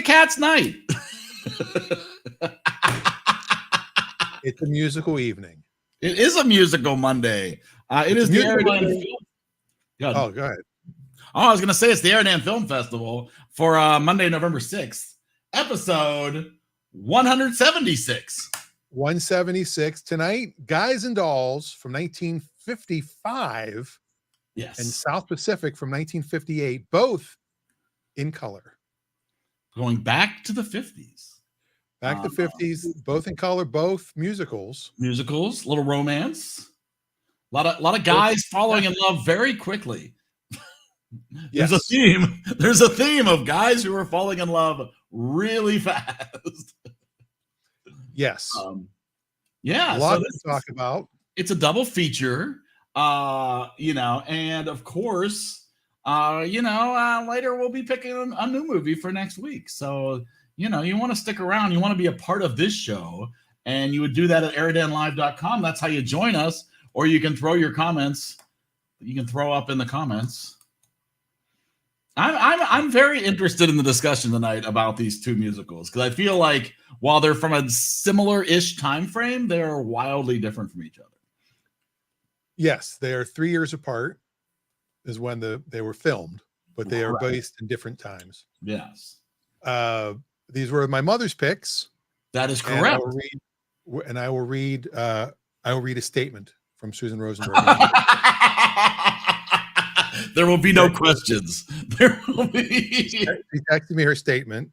cat's night. It's a musical evening. It is a musical Monday. It is the EriDan Film. Oh, go ahead. Oh, I was going to say it's the EriDan Film Festival for Monday, November 6th, episode 176. 176 tonight. Guys and Dolls from 1955. Yes. And South Pacific from 1958, both in color. Going back to the 50s. Back to 50s, both in color, both musicals. Musicals, little romance. A lot of guys falling in love very quickly. Yes. There's a theme. There's a theme of guys who are falling in love really fast. Yes. Yeah. A lot to talk about. It's a double feature, and of course, later we'll be picking a new movie for next week. So, you want to stick around. You want to be a part of this show, and you would do that at eridanlive.com. That's how you join us, or you can throw your comments. You can throw up in the comments. I'm very interested in the discussion tonight about these two musicals because I feel like while they're from a similar-ish time frame, they're wildly different from each other. Yes, they are 3 years apart is when they were filmed, but they are based in different times. Yes. These were my mother's picks. That is correct. I will read a statement from Susan Rosenberg. There will be no questions. There will be. She texted me her statement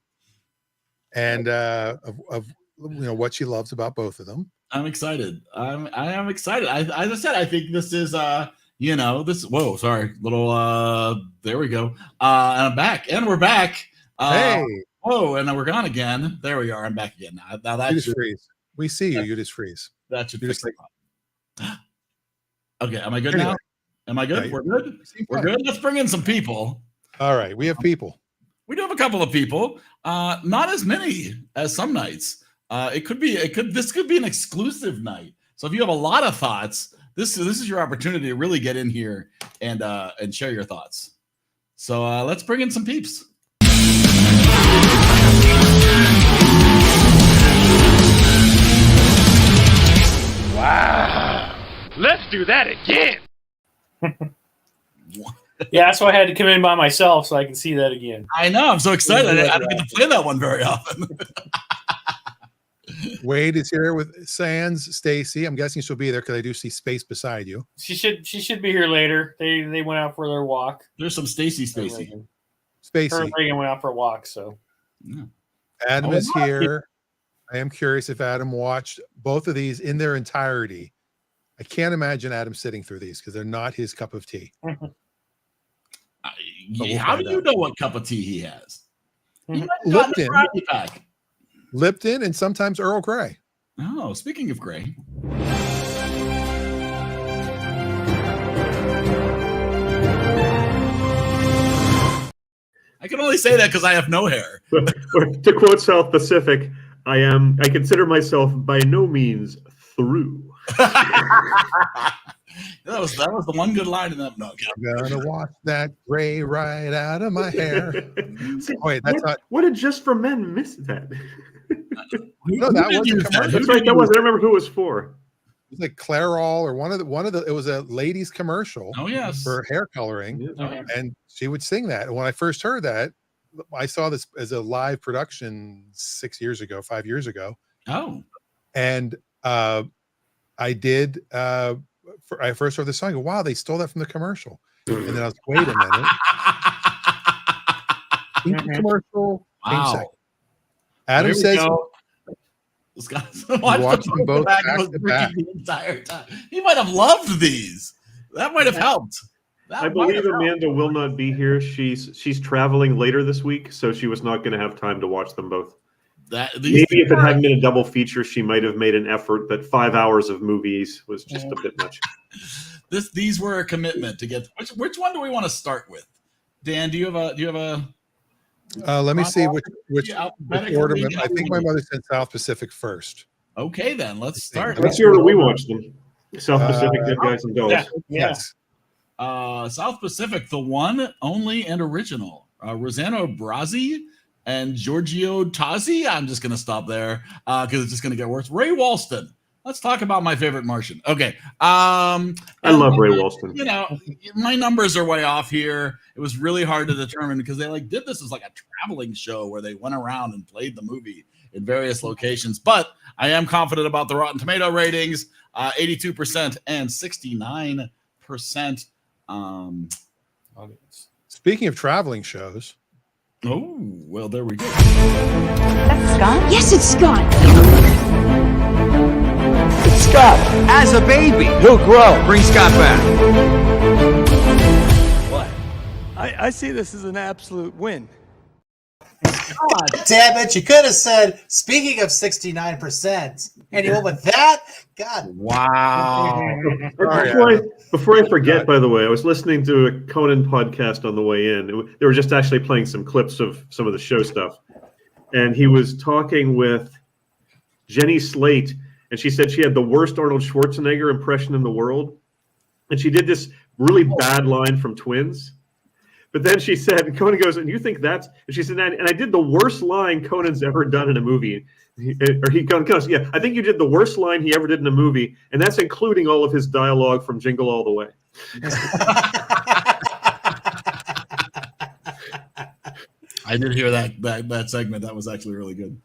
and of what she loves about both of them. I'm excited. I am excited. As I said, I think this is this. Whoa, sorry, little. There we go. And I'm back, and we're back. Hey. Whoa, and then we're gone again. There we are. I'm back again. Now that you just freeze. We see you. You just freeze. That should fix the problem. Okay, am I good now? Am I good? Yeah, we're good. We're good. Let's bring in some people. All right, we have people. We do have a couple of people. Not as many as some nights. This could be an exclusive night. So if you have a lot of thoughts, this is your opportunity to really get in here and share your thoughts. So let's bring in some peeps. Wow. Let's do that again. Yeah, that's why I had to come in by myself so I can see that again. I know. I'm so excited. I don't get to play that one very often. Wade is here with Sans Stacy. I'm guessing she'll be there because I do see space beside you. She should be here later. They went out for their walk. There's some Spacey. Her and Reagan went out for a walk. So yeah. Adam is here. I am curious if Adam watched both of these in their entirety. I can't imagine Adam sitting through these because they're not his cup of tea. How do you know what cup of tea he has? Lipton and sometimes Earl Grey. Oh, speaking of Grey. I can only say that because I have no hair. To quote South Pacific, I consider myself by no means through. That was the one good line in that. No, I'm gonna wash that gray right out of my hair. Wait, that's not. What did Just for Men miss that? No, that was a commercial. That's right. That was. I don't remember who it was for. It was like Clairol or one of the. It was a ladies commercial. Oh yes, for hair coloring, and she would sing that. And when I first heard that, I saw this as a live production 5 years ago. Oh, and I did. I first heard the song. I go, wow, they stole that from the commercial. And then I was, wait a minute. Commercial. Wow. Adam says this guy's watching them both back to back the entire time. He might have loved these. That might have helped. I believe Amanda will not be here. She's traveling later this week, so she was not going to have time to watch them both. Maybe if it hadn't been a double feature, she might have made an effort, but 5 hours of movies was just a bit much. These were a commitment to get. Which one do we want to start with? Dan, do you have a? Let me see which order. I think my mother said South Pacific first. Okay, then let's start. Let's hear what we watched them. South Pacific, Good Guys and Dolls. Yes. South Pacific, the one, only, and original. Rosanna Brazzi and Giorgio Tazzi. I'm just going to stop there because it's just going to get worse. Ray Walston. Let's talk about my favorite Martian. Okay. I love Ray Walston. You know, my numbers are way off here. It was really hard to determine because they like did this as like a traveling show where they went around and played the movie in various locations. But I am confident about the Rotten Tomato ratings, 82% and 69% audience. Speaking of traveling shows. Oh, well, there we go. That's Scott? Yes, it's Scott. It's Scott. As a baby, he'll grow. Bring Scott back. What? I see this as an absolute win. God damn it. You could have said, speaking of 69%, and you went with that? God. Wow. Before I forget, by the way, I was listening to a Conan podcast on the way in. They were just actually playing some clips of some of the show stuff. And he was talking with Jenny Slate, and she said she had the worst Arnold Schwarzenegger impression in the world. And she did this really bad line from Twins. But then she said, and Conan goes, and you think that's, and she said, and I did the worst line Conan's ever done in a movie. Conan goes, yeah, I think you did the worst line he ever did in a movie, and that's including all of his dialogue from Jingle All the Way. I did hear that segment. That was actually really good.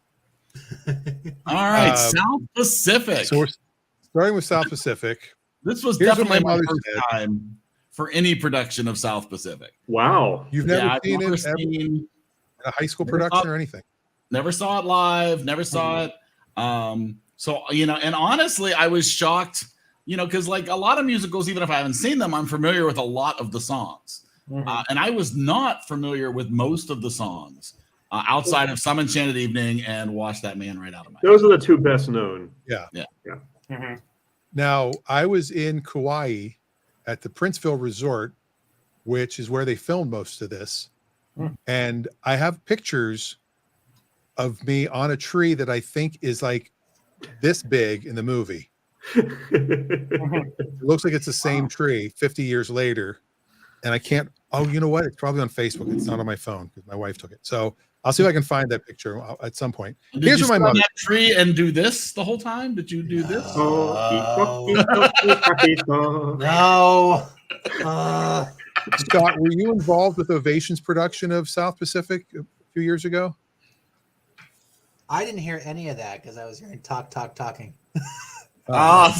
All right, South Pacific. So we're starting with South Pacific. This was definitely my first time for any production of South Pacific. Wow. You've never seen it in a high school production or anything? Never saw it live, never saw it. So, you know, and honestly, I was shocked, you know, because like a lot of musicals, even if I haven't seen them, I'm familiar with a lot of the songs. And I was not familiar with most of the songs outside of Some Enchanted Evening and Wash That Man Right Out of My Those are the two best known. Yeah. Mm-hmm. Now, I was in Kauai at the Princeville Resort, which is where they filmed most of this. And I have pictures of me on a tree that I think is like this big in the movie. It looks like it's the same tree 50 years later. And I can't, oh, you know what? It's probably on Facebook. It's not on my phone because my wife took it. So I'll see if I can find that picture at some point. Here's where my mother. That tree and do this the whole time? Did you do this? No. Scott, were you involved with Ovation's production of South Pacific a few years ago? I didn't hear any of that because I was hearing talking. Wow.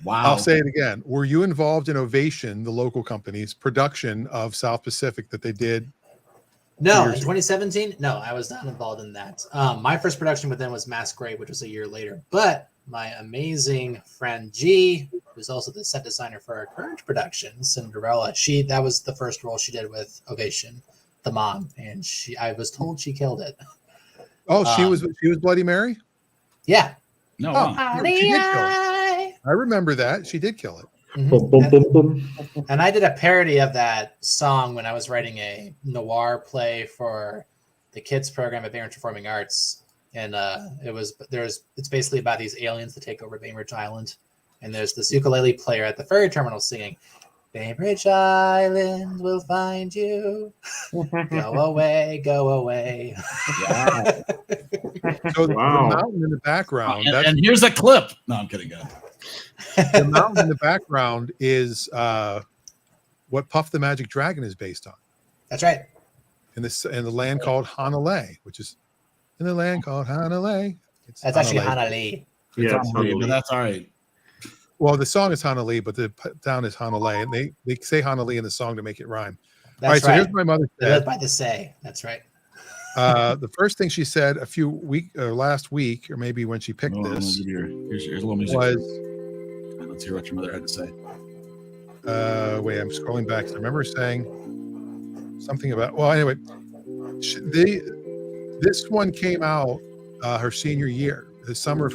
I'll say it again. Were you involved in Ovation, the local company's production of South Pacific that they did? No, in 2017? No, I was not involved in that. My first production with them was Masquerade, which was a year later. But my amazing friend G, who's also the set designer for our current production, Cinderella, that was the first role she did with Ovation, the mom, and I was told she killed it. Oh, she was Bloody Mary? Yeah. No. She did kill it. I remember that. She did kill it. Mm-hmm. And I did a parody of that song when I was writing a noir play for the kids program at Bainbridge Performing Arts, and it's basically about these aliens that take over Bainbridge Island, and there's this ukulele player at the ferry terminal singing, "Bainbridge Island will find you, go away, go away." Yeah. So the mountain in the background. And here's a clip. No, I'm kidding, guys. The mountain in the background is what Puff the Magic Dragon is based on. That's right. In the land called Hanalei, which is in the land called Hanalei. That's actually Hanalei. Yeah, but that's all right. Well, the song is Hanalei, but the town is Hanalei, and they say Hanalei in the song to make it rhyme. That's all right. So right. here's my mother said. By the say. That's right. The first thing she said last week, or maybe when she picked this, here's a little music. Let's hear what your mother had to say. Wait, I'm scrolling back. I remember saying something about. Well, anyway, this one came out her senior year, the summer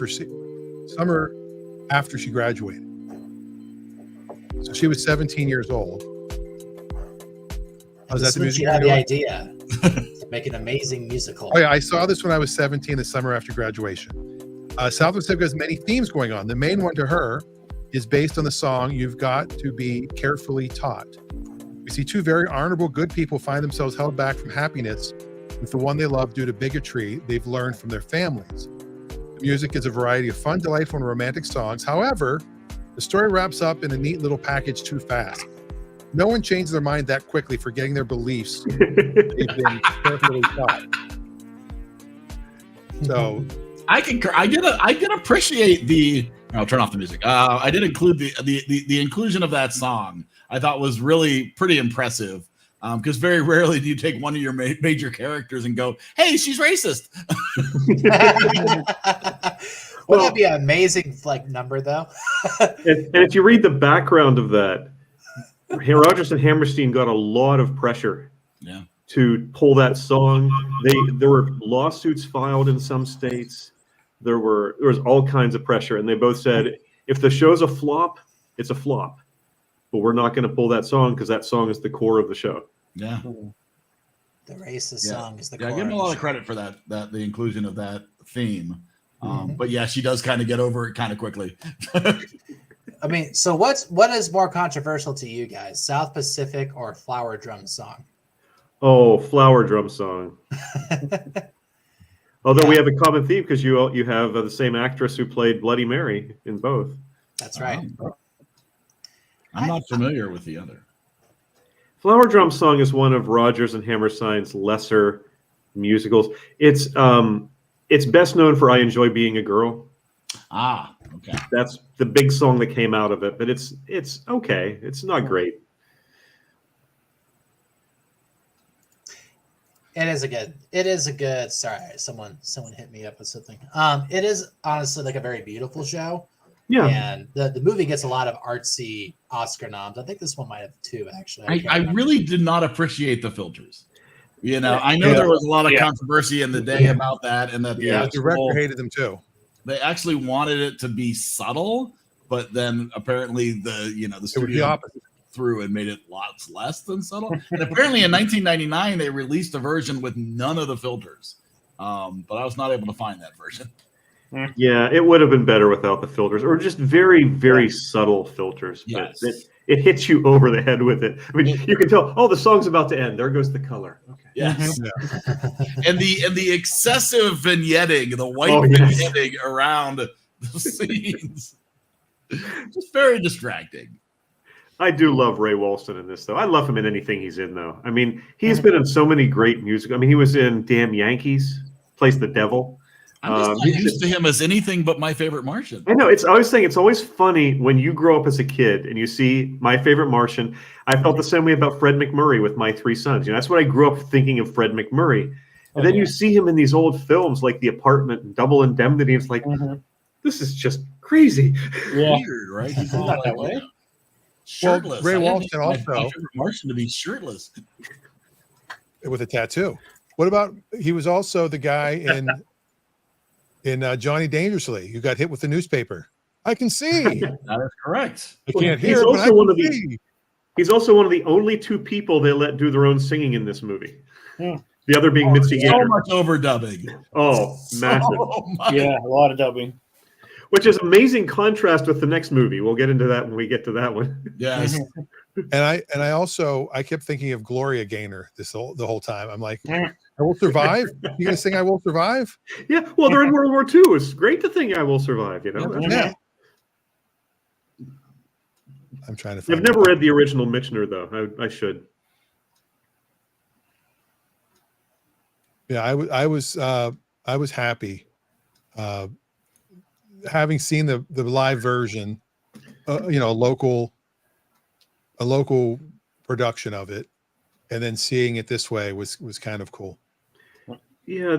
after she graduated. So she was 17 years old. Was that the music? You had the idea to make an amazing musical. Oh yeah, I saw this when I was 17, the summer after graduation. South Pacific has many themes going on. The main one to her is based on the song "You've Got to Be Carefully Taught." We see two very honorable, good people find themselves held back from happiness with the one they love due to bigotry they've learned from their families. The music is a variety of fun, delightful, and romantic songs. However, the story wraps up in a neat little package too fast. No one changes their mind that quickly, forgetting their beliefs they've been carefully taught. So I concur. I did appreciate the. I'll turn off the music. I did include the inclusion of that song. I thought was really pretty impressive, because very rarely do you take one of your major characters and go, "Hey, she's racist." Wouldn't that be an amazing number though? And if you read the background of that, Rodgers and Hammerstein got a lot of pressure to pull that song. There were lawsuits filed in some states. There was all kinds of pressure, and they both said, if the show's a flop, it's a flop. But we're not going to pull that song because that song is the core of the show. Yeah. The racist song is the core. Yeah, give him a lot of credit for that the inclusion of that theme. But yeah, she does kind of get over it kind of quickly. I mean, so what is more controversial to you guys, South Pacific or Flower Drum Song? Oh, Flower Drum Song. Although we have a common theme because you have the same actress who played Bloody Mary in both. That's right. I'm not familiar with the other. Flower Drum Song is one of Rodgers and Hammerstein's lesser musicals. It's best known for I Enjoy Being a Girl. Ah, okay. That's the big song that came out of it, but it's okay. It's not great. It is a good. Sorry, someone hit me up with something. It is honestly like a very beautiful show. Yeah. And the movie gets a lot of artsy Oscar noms. I think this one might have 2 actually. I really did not appreciate the filters. You know, I know there was a lot of controversy in the day about that, and that the director hated them too. They actually wanted it to be subtle, but then apparently the studio through and made it lots less than subtle. And apparently in 1999 they released a version with none of the filters, but I was not able to find that version. Yeah, it would have been better without the filters, or just very, very subtle filters. Yes. But it hits you over the head with it. I mean, you can tell, oh, the song's about to end. There goes the color. Okay. Yes. And the excessive vignetting, the white vignetting around the scenes. Just very distracting. I do love Ray Walston in this, though. I love him in anything he's in, though. I mean, he's been in so many great music. I mean, he was in Damn Yankees, plays the devil. I'm just not used to him as anything but My Favorite Martian. I know. It's always funny when you grow up as a kid and you see My Favorite Martian. I felt the same way about Fred McMurray with My Three Sons. You know, that's what I grew up thinking of Fred McMurray. And then you see him in these old films like The Apartment and Double Indemnity. It's like, this is just crazy. Yeah. Weird, right? He's not that way. Shirtless. Well, Ray Walston also. My Favorite Martian to be shirtless with a tattoo. What about he was also the guy in Johnny Dangerously, who got hit with the newspaper. I can see. That is correct. I can't hear, but I can see. He's also one of the only 2 people they let do their own singing in this movie. The other being Mitzi Gaynor. So much overdubbing. Oh, massive. Yeah, a lot of dubbing. Which is amazing contrast with the next movie. We'll get into that when we get to that one. Yes. And I kept thinking of Gloria Gaynor the whole time. I'm like, I Will Survive? You gonna sing I Will Survive? Yeah, well, they're in World War II. It's great to think I will survive, you know? Yeah. I'm trying to find I've never read the original Michener, though. I should. Yeah, I was happy. Having seen the live version, a local production of it, and then seeing it this way was kind of cool. Yeah,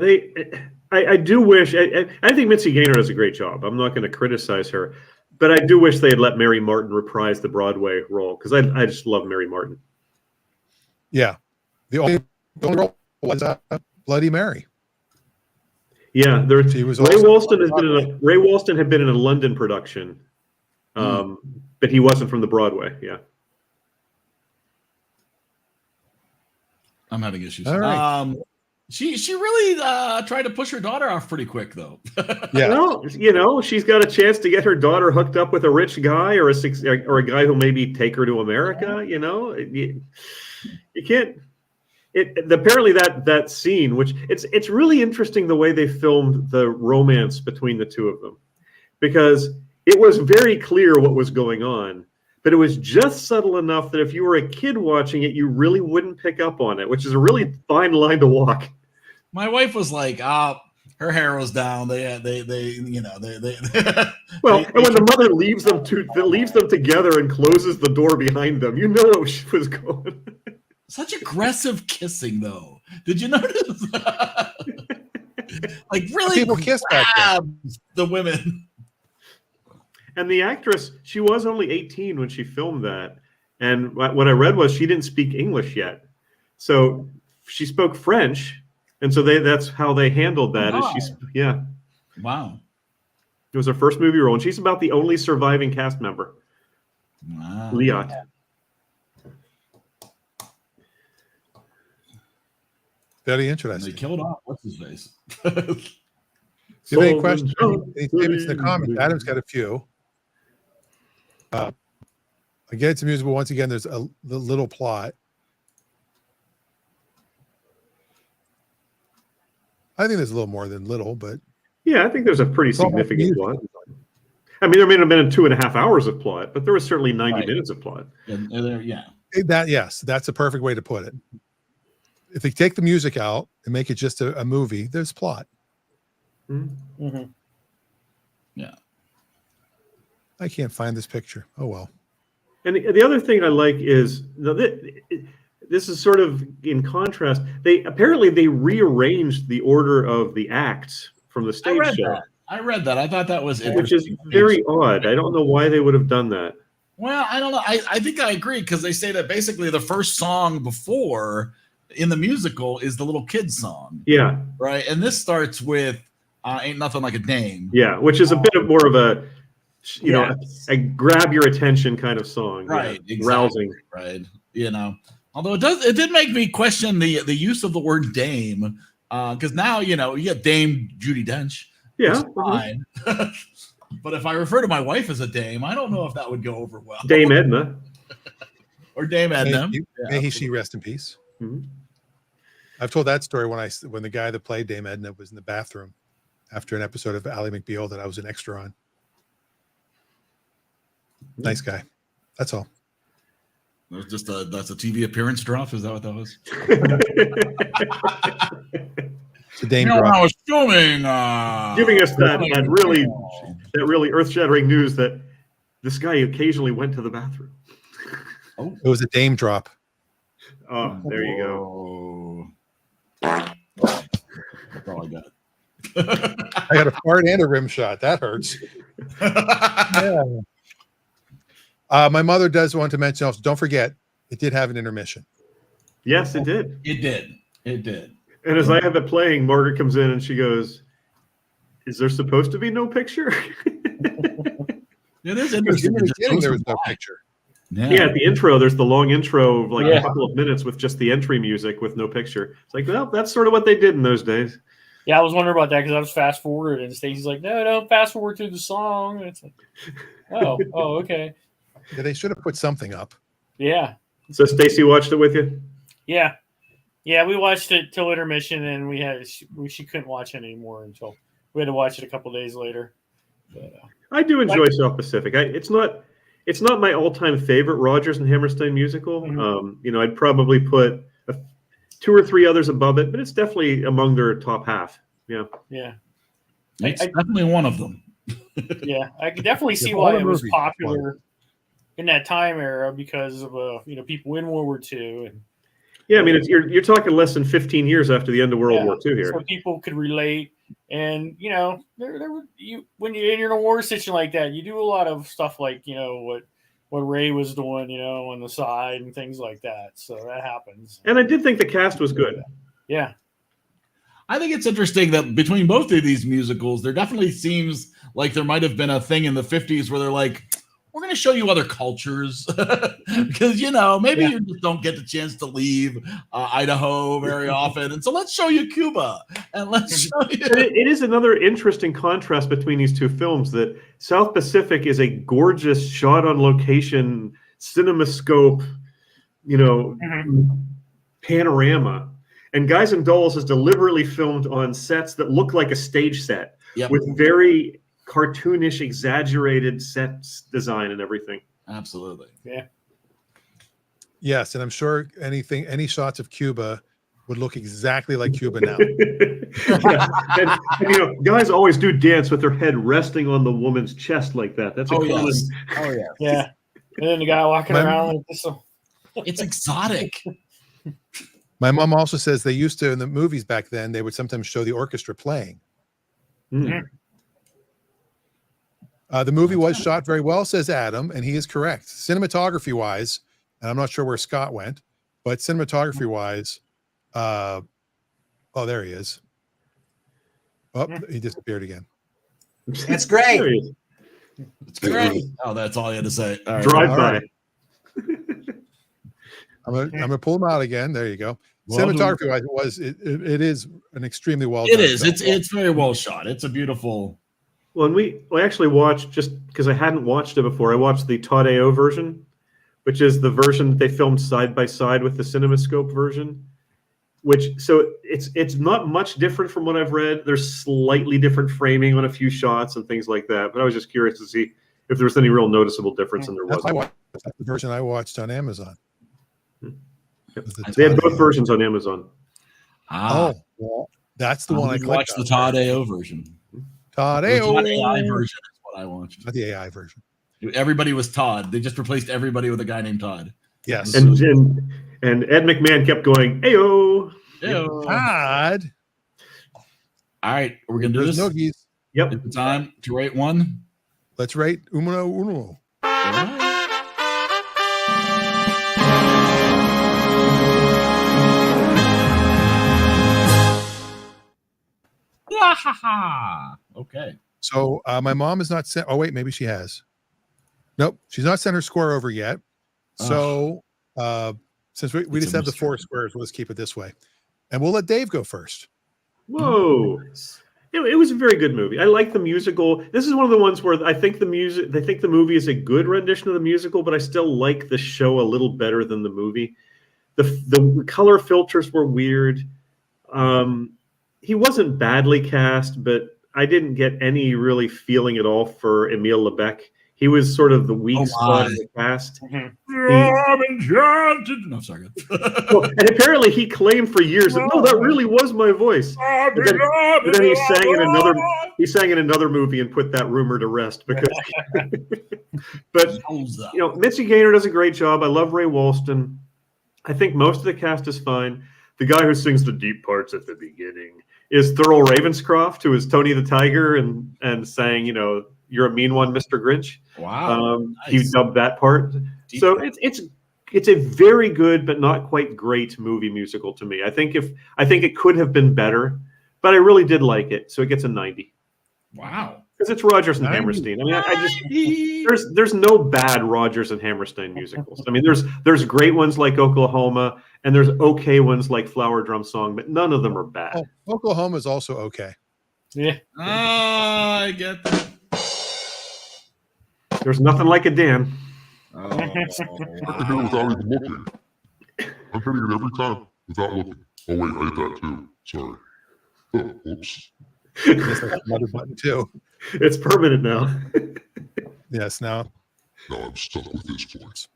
I do wish. I think Mitzi Gaynor does a great job. I'm not going to criticize her, but I do wish they had let Mary Martin reprise the Broadway role because I just love Mary Martin. Yeah, the only role was Bloody Mary. Yeah, she was. Ray Walston had been in a London production, but he wasn't from the Broadway. Yeah. I'm having issues. All right. She really tried to push her daughter off pretty quick, though. Yeah. Well, she's got a chance to get her daughter hooked up with a rich guy or a guy who'll maybe take her to America. You can't. Apparently that scene, which it's really interesting the way they filmed the romance between the two of them, because it was very clear what was going on, but it was just subtle enough that if you were a kid watching it, you really wouldn't pick up on it, which is a really fine line to walk. My wife was like, her hair was down. They Well, and when the mother leaves them together and closes the door behind them, you know what she was going. Such aggressive kissing, though. Did you notice? Like really People kiss back then. the women. And the actress, she was only 18 when she filmed that. And what I read was she didn't speak English yet. So she spoke French. And so that's how they handled that. Wow. Wow. It was her first movie role. And she's about the only surviving cast member. Wow. Liat. Very And interesting. they killed off what's his face. If you have any questions, any statements in the comments? Adam's got a few. Again, it's a musical. Once again, there's the little plot. I think there's a little more than little, but Yeah, I think there's a pretty significant plot. I mean, there may have been 2.5 hours of plot, but there was certainly 90 minutes of plot. And yeah. that's a perfect way to put it. If they take the music out and make it just a movie, there's plot. Mm-hmm. Yeah. I can't find this picture. Oh well. And the other thing I like is this is sort of in contrast. They rearranged the order of the acts from the stage show. I read that. I thought that was Which is interesting. very odd. I don't know why they would have done that. Well, I don't know. I think I agree because they say that basically the first song before in the musical is the little kid song. Yeah. Right. And this starts with Ain't Nothing Like a Dame. Yeah, which is a bit more of a a grab your attention kind of song. Right. Yeah. Exactly, Rousing. right. Although it did make me question the use of the word dame. Because now, you get Dame Judi Dench. Yeah. Fine. But if I refer to my wife as a dame, I don't know if that would go over well. Dame Edna. Or Dame Edna. May she rest in peace. Mm-hmm. I've told that story when the guy that played Dame Edna was in the bathroom after an episode of Ally McBeal that I was an extra on. Nice guy. That's all. That's a TV appearance drop. Is that what that was? It's a Dame drop. I was filming. Giving us that really earth-shattering news that this guy occasionally went to the bathroom. Oh, it was a Dame drop. Oh, there you go. That's all I got. I got a fart and a rim shot. That hurts. Yeah. My mother does want to mention also, don't forget, it did have an intermission. Yes, it did. It did. And as I have it playing, Margaret comes in and she goes, "Is there supposed to be no picture?" It is In interesting. the beginning, there was no picture. Yeah, at the intro, there's the long intro of a couple of minutes with just the entry music with no picture. It's like, well, that's sort of what they did in those days. Yeah, I was wondering about that because I was fast forward and Stacey's like, no, don't fast forward through the song. And it's like, oh, okay. Yeah, they should have put something up. Yeah. So Stacey watched it with you? Yeah. Yeah, we watched it till intermission and she couldn't watch it anymore until we had to watch it a couple days later. But, I do enjoy South Pacific. It's not my all-time favorite Rodgers and Hammerstein musical. Mm-hmm. I'd probably put 2 or 3 others above it, but it's definitely among their top half. Yeah. Yeah. It's definitely one of them. Yeah, I can definitely see why it was popular in that time era because of people in World War II. And yeah, I mean, you're talking less than 15 years after the end of World War II here. So people could relate. And, when you're in a war situation like that, you do a lot of stuff like, what Ray was doing, on the side and things like that. So that happens. And I did think the cast was good. Yeah. I think it's interesting that between both of these musicals, there definitely seems like there might have been a thing in the 50s where they're like, we're going to show you other cultures because, maybe you just don't get the chance to leave Idaho very often. And so let's show you Cuba and let's show you. It is another interesting contrast between these two films that South Pacific is a gorgeous shot on location, cinemascope, panorama. And Guys and Dolls is deliberately filmed on sets that look like a stage set with very cartoonish, exaggerated sets design and everything. Absolutely. Yeah. Yes, and I'm sure any shots of Cuba would look exactly like Cuba now. and guys always do dance with their head resting on the woman's chest like that. That's common. Yeah. And then the guy walking around like this. It's exotic. My mom also says they used to, in the movies back then, they would sometimes show the orchestra playing. Mm. The movie was shot very well, says Adam, and he is correct. Cinematography-wise, and I'm not sure where Scott went, but cinematography-wise, there he is. Oh, he disappeared again. It's great. It's great. Oh, that's all you had to say. All right. Drive by. Right. I'm gonna pull him out again. There you go. Cinematography-wise, it is an extremely well done. It is. It's very well shot. It's a beautiful. Well, and we actually watched, just because I hadn't watched it before, I watched the Todd A.O. version, which is the version that they filmed side by side with the CinemaScope version. So it's not much different from what I've read. There's slightly different framing on a few shots and things like that. But I was just curious to see if there was any real noticeable difference, and there wasn't. That's the version I watched on Amazon. They had both versions on Amazon. Well, that's the one I watched. The Todd A.O. version. Todd A.O. A.O. Todd AI version is what I watched. Not the AI version. Everybody was Todd. They just replaced everybody with a guy named Todd. Yes. And Ed McMahon kept going, Ayo. Todd. All right. We're going to do this. Noogies. Yep. It's time to rate one. Let's rate uno. All right. Okay. So my mom has not sent. Oh wait, maybe she has. Nope, she's not sent her score over yet. So since we just have the 4 squares, we'll just keep it this way, and we'll let Dave go first. Whoa. It was a very good movie. I like the musical. This is one of the ones where I think the movie is a good rendition of the musical, but I still like the show a little better than the movie. The color filters were weird. He wasn't badly cast, but I didn't get any really feeling at all for Emile Lebec. He was sort of the weak spot in the cast. I'm enchanted. No, sorry. And apparently he claimed for years that, no, that really was my voice. But then he sang in another movie and put that rumor to rest. Because, but Mitzi Gaynor does a great job. I love Ray Walston. I think most of the cast is fine. The guy who sings the deep parts at the beginning is Thurl Ravenscroft, who is Tony the Tiger and sang, "You're a mean one, Mr. Grinch." Wow. Nice. He dubbed that part. So it's a very good but not quite great movie musical to me. I think it could have been better, but I really did like it. So it gets a 90. Wow. Because it's Rodgers and Hammerstein. I mean, there's no bad Rodgers and Hammerstein musicals. I mean, there's great ones like Oklahoma, and there's okay ones like Flower Drum Song, but none of them are bad. Oh, Oklahoma is also okay. Yeah. I get that. There's nothing like a Dan. I can hit it without even looking. I'm hitting it every time without looking. Oh wait, I hit that too. Sorry. Oh, oops. Another button too. It's permanent now. Yes, now. No, I'm stuck with this point.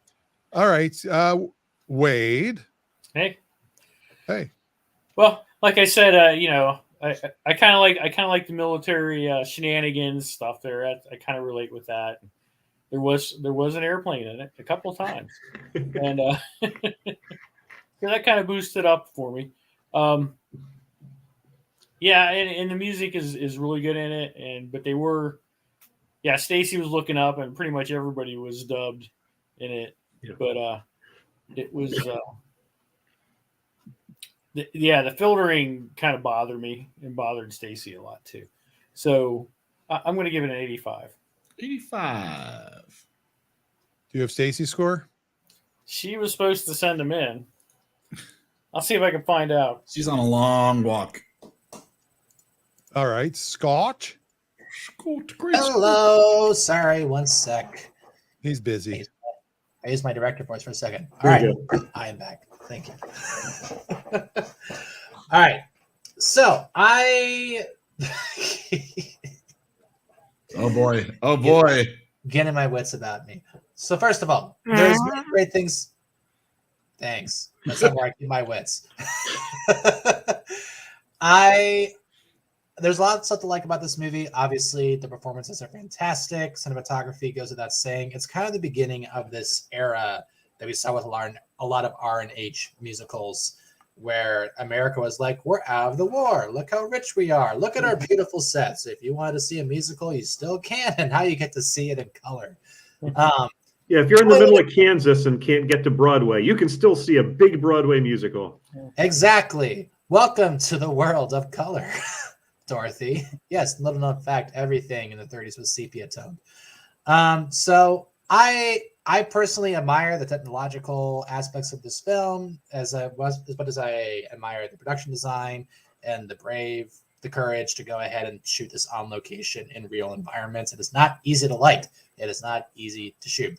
All right, Wade. Hey. Well, like I said, I kind of like the military shenanigans stuff there. I kind of relate with that. There was an airplane in it a couple of times, and that kind of boosted up for me. Yeah, and the music is really good in it, but they were, Stacy was looking up, and pretty much everybody was dubbed in it. Yeah. But it was, the filtering kind of bothered me and bothered Stacy a lot too. So I'm going to give it an 85. 85. Do you have Stacy's score? She was supposed to send them in. I'll see if I can find out. She's on a long walk. All right, Scott. Hello. Sorry, one sec. He's busy. I used my director voice for a second. All right, I am back. Thank you. All right, so Oh boy. Getting my wits about me. So first of all, there's many great things. Thanks. That's not where I keep my wits. There's a lot of stuff to like about this movie. Obviously, the performances are fantastic. Cinematography goes without saying. It's kind of the beginning of this era that we saw with a lot of R&H musicals, where America was like, we're out of the war. Look how rich we are. Look at our beautiful sets. If you wanted to see a musical, you still can. And now you get to see it in color. Yeah, if you're in the middle of Kansas and can't get to Broadway, you can still see a big Broadway musical. Exactly. Welcome to the world of color, Dorothy. Yes, little known fact, everything in the 30s was sepia toned. So I personally admire the technological aspects of this film as much as I admire the production design and the courage to go ahead and shoot this on location in real environments. It is not easy to light. It is not easy to shoot.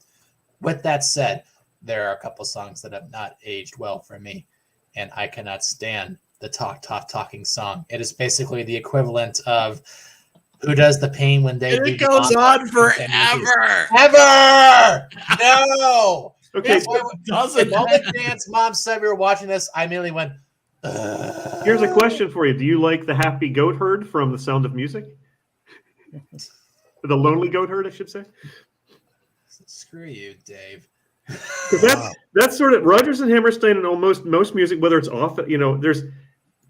With that said, there are a couple songs that have not aged well for me, and I cannot stand the talking song. It is basically the equivalent of Who Does the Pain When They It goes on forever. Ever! No! Okay, The moment Dan's mom said we were watching this, I immediately went, here's a question for you. Do you like the happy goat herd from The Sound of Music? The lonely goat herd, I should say. Screw you, Dave. That's sort of Rodgers and Hammerstein and almost most music, whether it's often,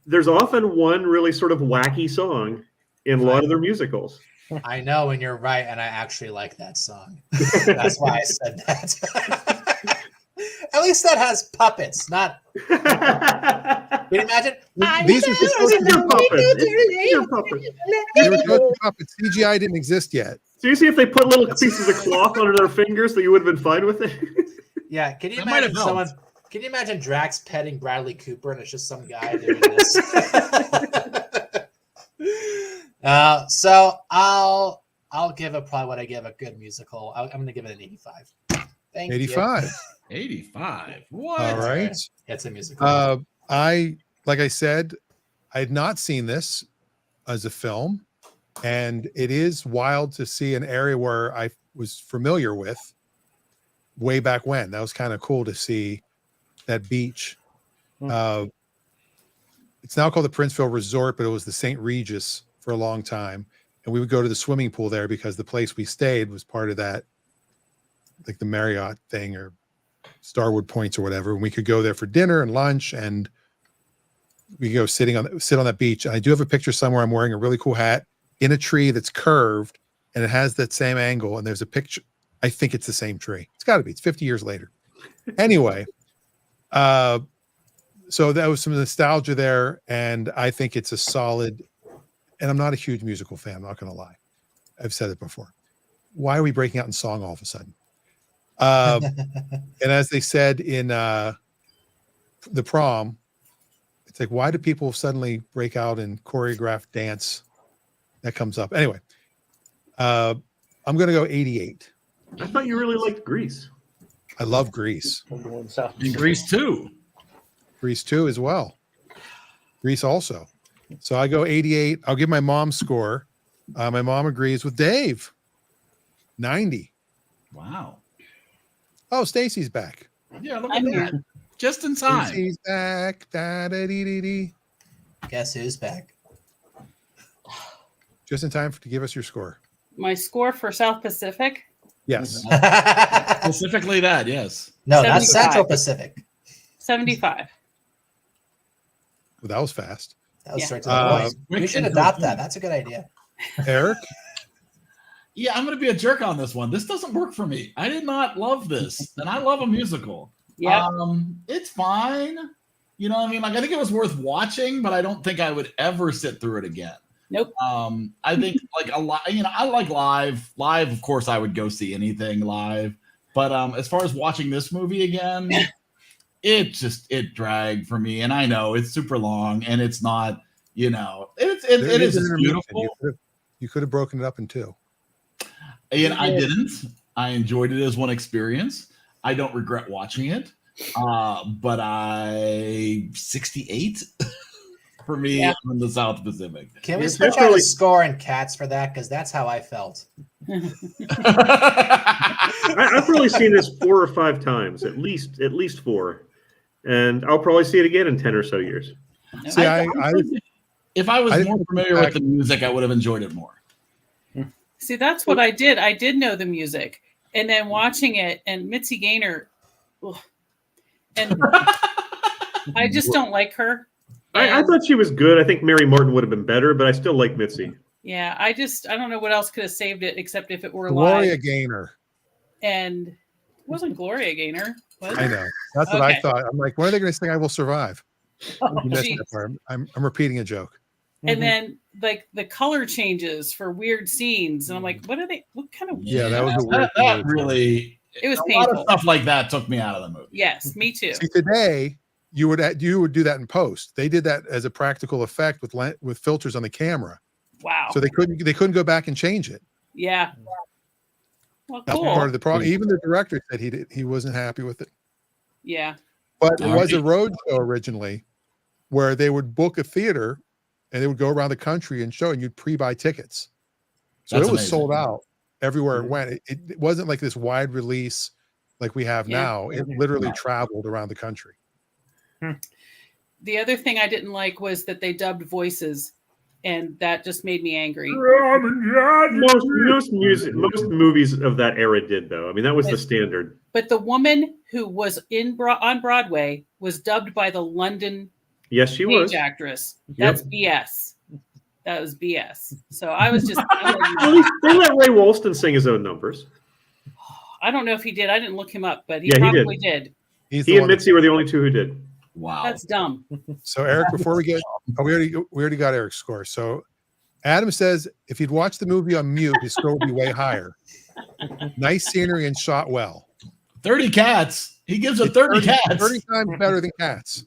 there's often one really sort of wacky song in a lot of their musicals. I know, and you're right, and I actually like that song. That's why I said that. At least that has puppets, not. Can you imagine? These are supposed to be puppets. They were supposed to be puppets. CGI didn't exist yet. So you see if they put little pieces of cloth under their fingers, so you would have been fine with it. Yeah, can you imagine someone? Can you imagine Drax petting Bradley Cooper and it's just some guy doing this? So I'll give it probably what I give a good musical. I'm going to give it an 85. Thank 85. you. 85. What? All right. It's a musical. Like I said, I had not seen this as a film, and it is wild to see an area where I was familiar with way back when. That was kind of cool to see that beach. It's now called the Princeville Resort, but it was the St. Regis for a long time. And we would go to the swimming pool there because the place we stayed was part of that, like the Marriott thing or Starwood Points or whatever. And we could go there for dinner and lunch, and we could go sit on that beach. And I do have a picture somewhere. I'm wearing a really cool hat in a tree that's curved, and it has that same angle. And there's a picture. I think it's the same tree. It's got to be. It's 50 years later. Anyway, so that was some nostalgia there, and I think it's a solid. And I'm not a huge musical fan. I'm not going to lie. I've said it before. Why are we breaking out in song all of a sudden? And as they said in the Prom, it's like, why do people suddenly break out in choreographed dance? That comes up. Anyway, I'm going to go 88. I thought you really liked Grease. I love Grease. And Grease 2. Grease 2 as well. Grease also. So I go 88. I'll give my mom's score. My mom agrees with Dave. 90. Wow. Oh, Stacy's back. Yeah, look at that. Just in time. Stacy's back. Da-da-dee-dee-dee. Guess who's back? Just in time to give us your score. My score for South Pacific? Yes. Specifically that, yes. No, 75. that's Central Pacific. 75. Well, that was fast. That was straight to the point. We should adopt that. That's a good idea. Eric? Yeah, I'm going to be a jerk on this one. This doesn't work for me. I did not love this, and I love a musical. Yeah. It's fine. You know what I mean? Like, I think it was worth watching, but I don't think I would ever sit through it again. Nope. I think like a lot. I like live. Live, of course, I would go see anything live. But as far as watching this movie again, it dragged for me. And I know it's super long, and it's not, it is beautiful. You could have broken it up in two. And I didn't. I enjoyed it as one experience. I don't regret watching it. But 68 for me on the South Pacific. Can we switch out a score and Cats for that? Because that's how I felt. I've probably seen this 4 or 5 times, at least 4, and I'll probably see it again in 10 or so years. See, if I was more familiar with the music, I would have enjoyed it more. See, that's what I did. I did know the music, and then watching it, and Mitzi Gaynor, and I just don't like her. I thought she was good. I think Mary Martin would have been better, but I still like Mitzi. Yeah, I don't know what else could have saved it except if it were Gloria live. Gaynor. And it wasn't Gloria Gaynor. Was I it? know. That's what I thought. I'm like, when are they going to sing "I Will Survive"? Oh, You missed that part. I'm repeating a joke. And then like the color changes for weird scenes, and I'm like, what kind of? Yeah, that was a weird. That really. It was a painful. lot of stuff like that took me out of the movie. Yes, me too. See, today you would do that in post. They did that as a practical effect with filters on the camera. Wow. So they couldn't go back and change it. Yeah. Well, That's cool. part of the problem. Even the director said he wasn't happy with it. Yeah. But it was a road show originally, where they would book a theater, and they would go around the country and show, and you'd pre-buy tickets. So That's it was amazing. sold out everywhere it went. It wasn't like this wide release like we have now. It literally traveled around the country. The other thing I didn't like was that they dubbed voices, and that just made me angry. Most movies of that era did, though. I mean, that was the standard. But the woman who was on Broadway was dubbed by the London Yes, she was. stage actress. That's BS. That was BS. So I was just. They let Ray Walston sing his own numbers. I don't know if he did. I didn't look him up, but he Yeah, he probably did. did. He and Mitzi were the only two who did. Wow. That's dumb. So Eric, before we get, we already got Eric's score. So Adam says if he'd watched the movie on mute, his score would be way higher. Nice scenery and shot well. 30 cats. He gives it 30 cats. 30 times better than Cats.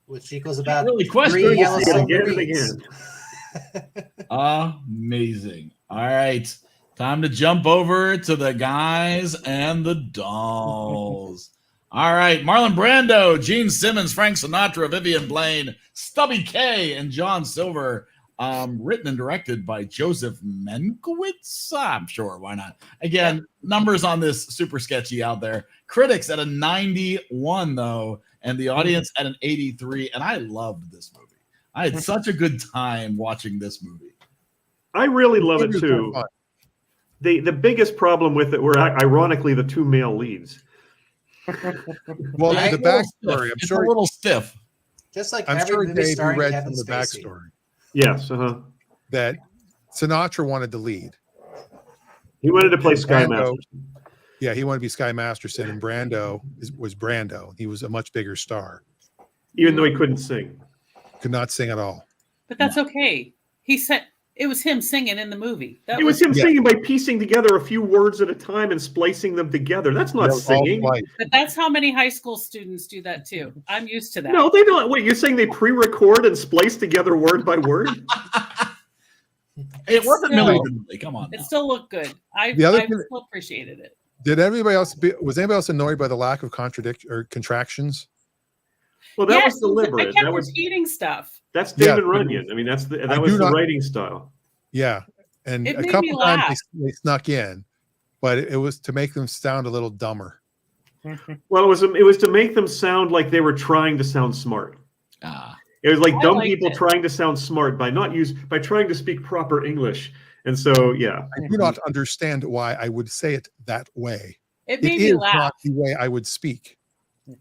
Which equals about Really 3 yellow Again and submarines. again. Amazing. All right. Time to jump over to the guys and the dolls. All right. Marlon Brando, Gene Simmons, Frank Sinatra, Vivian Blaine, Stubby K, and John Silver. Written and directed by Joseph Mankiewicz. I'm sure. Why not? Again, numbers on this super sketchy out there. Critics at a 91, though, and the audience at an 83. And I loved this movie. I had such a good time watching this movie. I really love it too. The biggest problem with it were ironically the 2 male leads. Well, Yeah, the backstory, I'm it's sure a little stiff. Just like I'm every sure movie Dave, you starring read Kevin from the Spacey. backstory Yes, that Sinatra wanted to lead. He wanted to play Sky Brando- Masterson. Yeah, he wanted to be Sky Masterson, and Brando was Brando. He was a much bigger star. Even though he couldn't sing. Could not sing at all. But that's okay. He said it was him singing in the movie. That It was him singing by piecing together a few words at a time and splicing them together. That's not That was all singing. flight. But that's how many high school students do that too. I'm used to that. No, they don't. Wait, you're saying they pre-record and splice together word by word? It wasn't Still- Millie Vanilli. Come on. It now. still looked good. I The other I thing- still appreciated it. Was anybody else annoyed by the lack of contractions? Well, that Yes, was deliberate. I kept That was repeating stuff. that's Yeah. David Runyon. I mean, that I was do the not- writing style. Yeah, and It a made couple me times laugh. they snuck in, but it was to make them sound a little dumber. Well, it was to make them sound like they were trying to sound smart. It was like I dumb liked people it. trying to sound smart by trying to speak proper English. And so, yeah. I do not understand why I would say it that way. It It made me is laugh. not the way I would speak.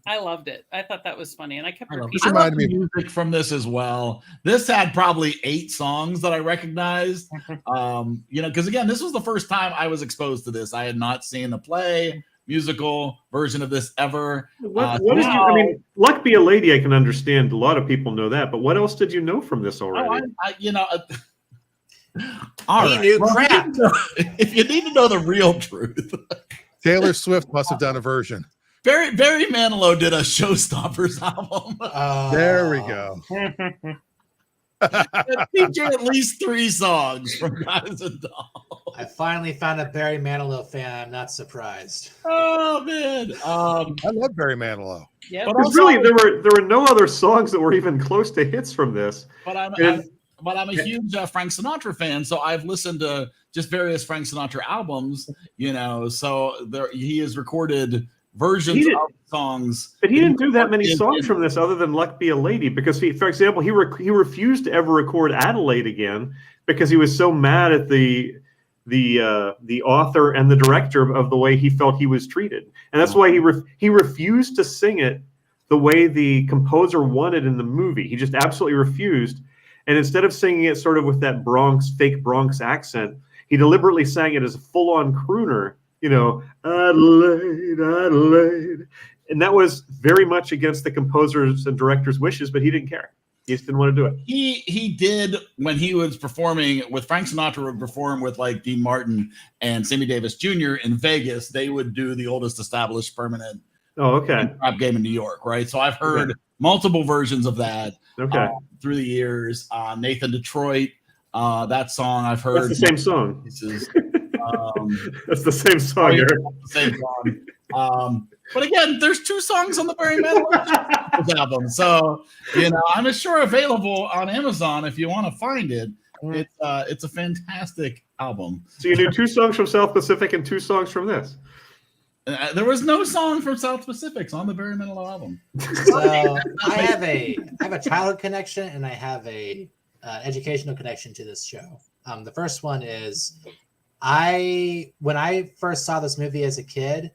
I loved it. I thought that was funny, and I kept I love repeating. reminded the me music from this as well. This had probably 8 songs that I recognized. Because again, this was the first time I was exposed to this. I had not seen the play, musical version of this ever. What did you, I mean, Luck Be a Lady, I can understand. A lot of people know that. But what else did you know from this already? All He right. knew Well, crap. if you need to know the real truth, Taylor Swift must have done a version. Barry Manilow did a Showstoppers album. There we go. It featured at least 3 songs from Guys and Dolls. I finally found a Barry Manilow fan. I'm not surprised. Oh man, I love Barry Manilow. Yeah, but also, really, there were no other songs that were even close to hits from this. But I'm a huge Frank Sinatra fan, so I've listened to just various Frank Sinatra albums. So he has recorded versions of songs. But he didn't do that many songs from this other than Luck Be a Lady, because for example, he refused to ever record Adelaide again because he was so mad at the author and the director of the way he felt he was treated. And that's why he refused to sing it the way the composer wanted in the movie. He just absolutely refused. And instead of singing it sort of with that fake Bronx accent, he deliberately sang it as a full-on crooner, Adelaide, Adelaide. And that was very much against the composer's and director's wishes, but he didn't care. He just didn't want to do it. He did when he was performing with Frank Sinatra would perform with like Dean Martin and Sammy Davis Jr. in Vegas. They would do the oldest established permanent rap game in New York, right? So I've heard multiple versions of that through the years. Nathan Detroit, that song I've heard. That's the same song. That's the same song. The same song. But again, there's 2 songs on the Barry Manilow album, so I'm sure available on Amazon if you want to find it. It's a fantastic album. So you knew 2 songs from South Pacific and 2 songs from this. There was no song from South Pacific on the Barry Manilow album. So I have a childhood connection and I have a educational connection to this show. The first one is when I first saw this movie as a kid,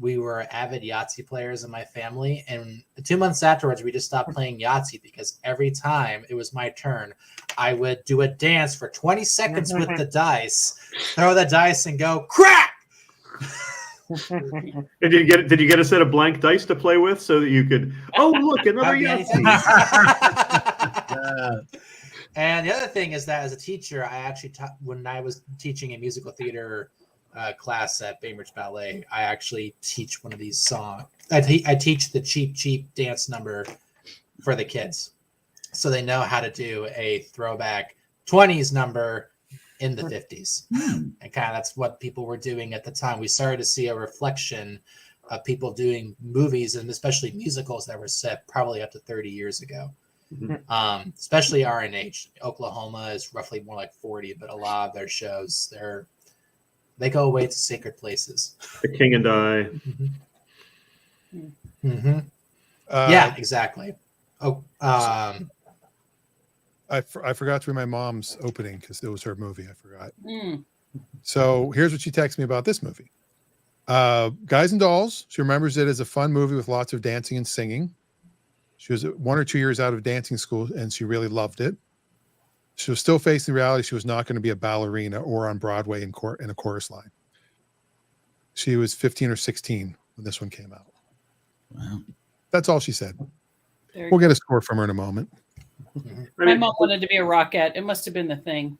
we were avid Yahtzee players in my family, and 2 months afterwards, we just stopped playing Yahtzee because every time it was my turn, I would do a dance for 20 seconds with the dice, throw the dice, and go crack. Did you get a set of blank dice to play with so that you could? Oh, look, another Yahtzee. And the other thing is that as a teacher, I actually when I was teaching a musical theater class at Bainbridge Ballet, I actually teach one of these songs. I teach the Cheap Cheap dance number for the kids, so they know how to do a throwback 20s number in the 50s. And kind of that's what people were doing at the time. We started to see a reflection of people doing movies and especially musicals that were set probably up to 30 years ago. Especially RNH. Oklahoma is roughly more like 40, but a lot of their shows, they go away to sacred places. The King and I. Yeah, exactly. I forgot to read my mom's opening because it was her movie. I forgot. So here's what she texted me about this movie. Guys and Dolls. She remembers it as a fun movie with lots of dancing and singing. She was 1 or 2 years out of dancing school and she really loved it. She was still facing reality. She was not going to be a ballerina or on Broadway in a chorus line. She was 15 or 16 when this one came out. Wow. That's all she said. We'll get a score from her in a moment. My mom wanted to be a rockette. It must have been the thing.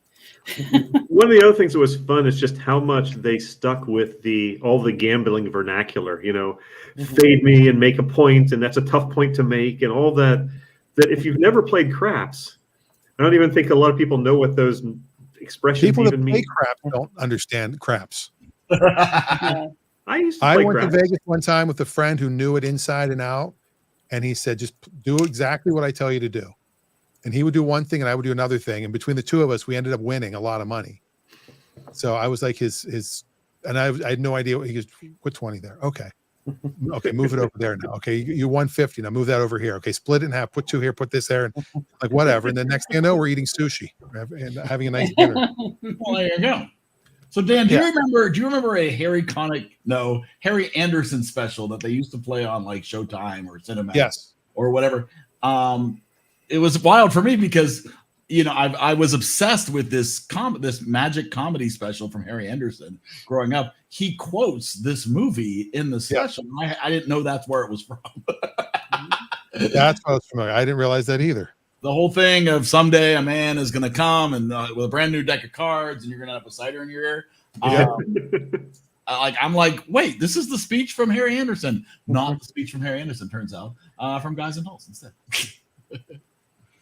One of the other things that was fun is just how much they stuck with all the gambling vernacular, fade me and make a point, and that's a tough point to make, and all that if you've never played craps, I don't even think a lot of people know what those expressions even mean. People that play craps don't understand craps. I used to play went craps. to Vegas one time with a friend who knew it inside and out, and he said, just do exactly what I tell you to do. And he would do one thing and I would do another thing. And between the two of us, we ended up winning a lot of money. So I was like his and I had no idea. He goes, put 20 there. Okay. Okay, move it over there now. Okay, you won 50. Now move that over here. Okay, split it in half. Put 2 here. Put this there. And like whatever. And then next thing you know, we're eating sushi and having a nice dinner. Well, there you go. So Dan, do you remember a Harry Anderson special that they used to play on like Showtime or Cinemax or whatever? It was wild for me because I was obsessed with this magic comedy special from Harry Anderson growing up. He quotes this movie in the special. I didn't know that's where it was from. That's what I was familiar. I didn't realize that either. The whole thing of someday a man is going to come and with a brand new deck of cards and you're going to have a cider in your ear. I'm like, wait, this is the speech from Harry Anderson, not the speech from Harry Anderson. Turns out, from Guys and Dolls instead.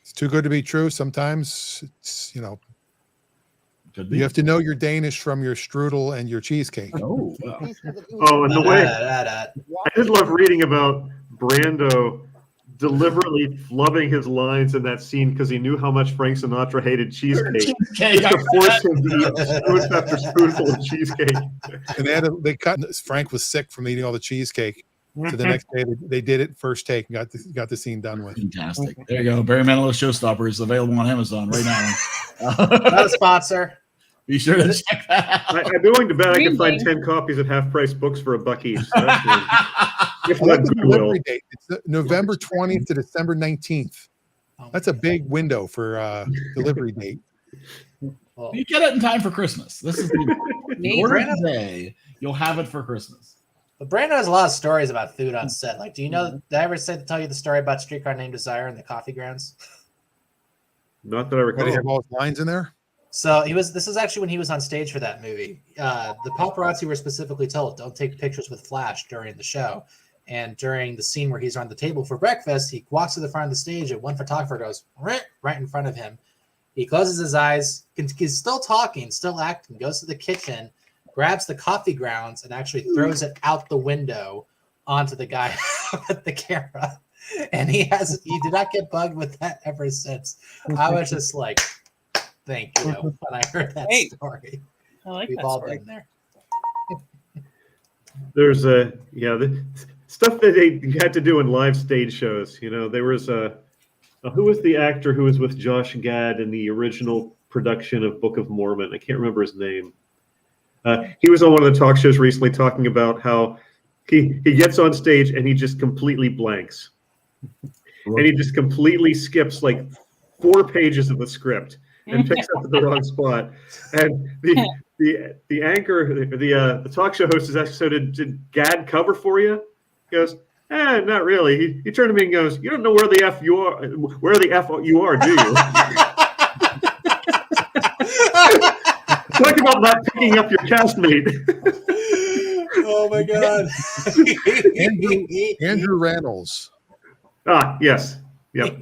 It's too good to be true. Sometimes it's Could be. you have to know your Danish from your strudel and your cheesecake. Oh, wow. Oh, and the way I did love reading about Brando deliberately flubbing his lines in that scene because he knew how much Frank Sinatra hated cheesecake. Cheesecake. Just to force him to eat spoon after spoonful of cheesecake. And they cut. Frank was sick from eating all the cheesecake. So the next day they did it first take and got the scene done with. Fantastic. There you go. Barry Manilow Showstoppers available on Amazon right now. Not a sponsor. Be sure to check that out. I'd be willing to bet I can find 10 copies of half-price books for $1 each. So if Well, not that's the Goodwill. delivery date. It's November 20th to December 19th. That's a big window for delivery date. You get it in time for Christmas. This is the order today. You'll have it for Christmas. But Brandon has a lot of stories about food on set. Like, do you know? Did I ever tell you the story about Streetcar Named Desire and the coffee grounds? Not that I recall. Did he have all his lines in there? So this is actually when he was on stage for that movie. The paparazzi were specifically told, don't take pictures with flash during the show. And during the scene where he's on the table for breakfast, he walks to the front of the stage and one photographer goes right in front of him. He closes his eyes, he's still talking, still acting, goes to the kitchen, grabs the coffee grounds and actually throws it out the window onto the guy with the camera. And he did not get bugged with that ever since. I was just like, thank you when I heard that story. I like We've that all story. been there. There's the stuff that they had to do in live stage shows. There was who was the actor who was with Josh Gad in the original production of Book of Mormon? I can't remember his name. He was on one of the talk shows recently talking about how he gets on stage and he just completely blanks. And he just completely skips like 4 pages of the script and picks up at the wrong spot. And the anchor, the talk show host is asked, so did Gad cover for you? He goes, not really. He turned to me and goes, you don't know where the F you are, do you? Talk about not picking up your castmate. Oh my God. Andrew Reynolds. Yes. Yep.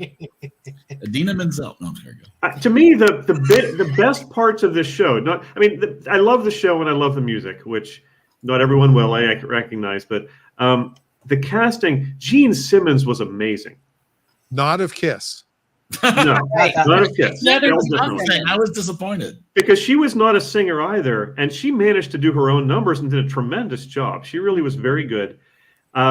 Adina Menzel. No, I'm sorry. To me, the best parts of this show. I love the show and I love the music, which not everyone will. I recognize, but the casting. Gene Simmons was amazing. Not of Kiss. No, not of Kiss. I was disappointed because she was not a singer either, and she managed to do her own numbers and did a tremendous job. She really was very good.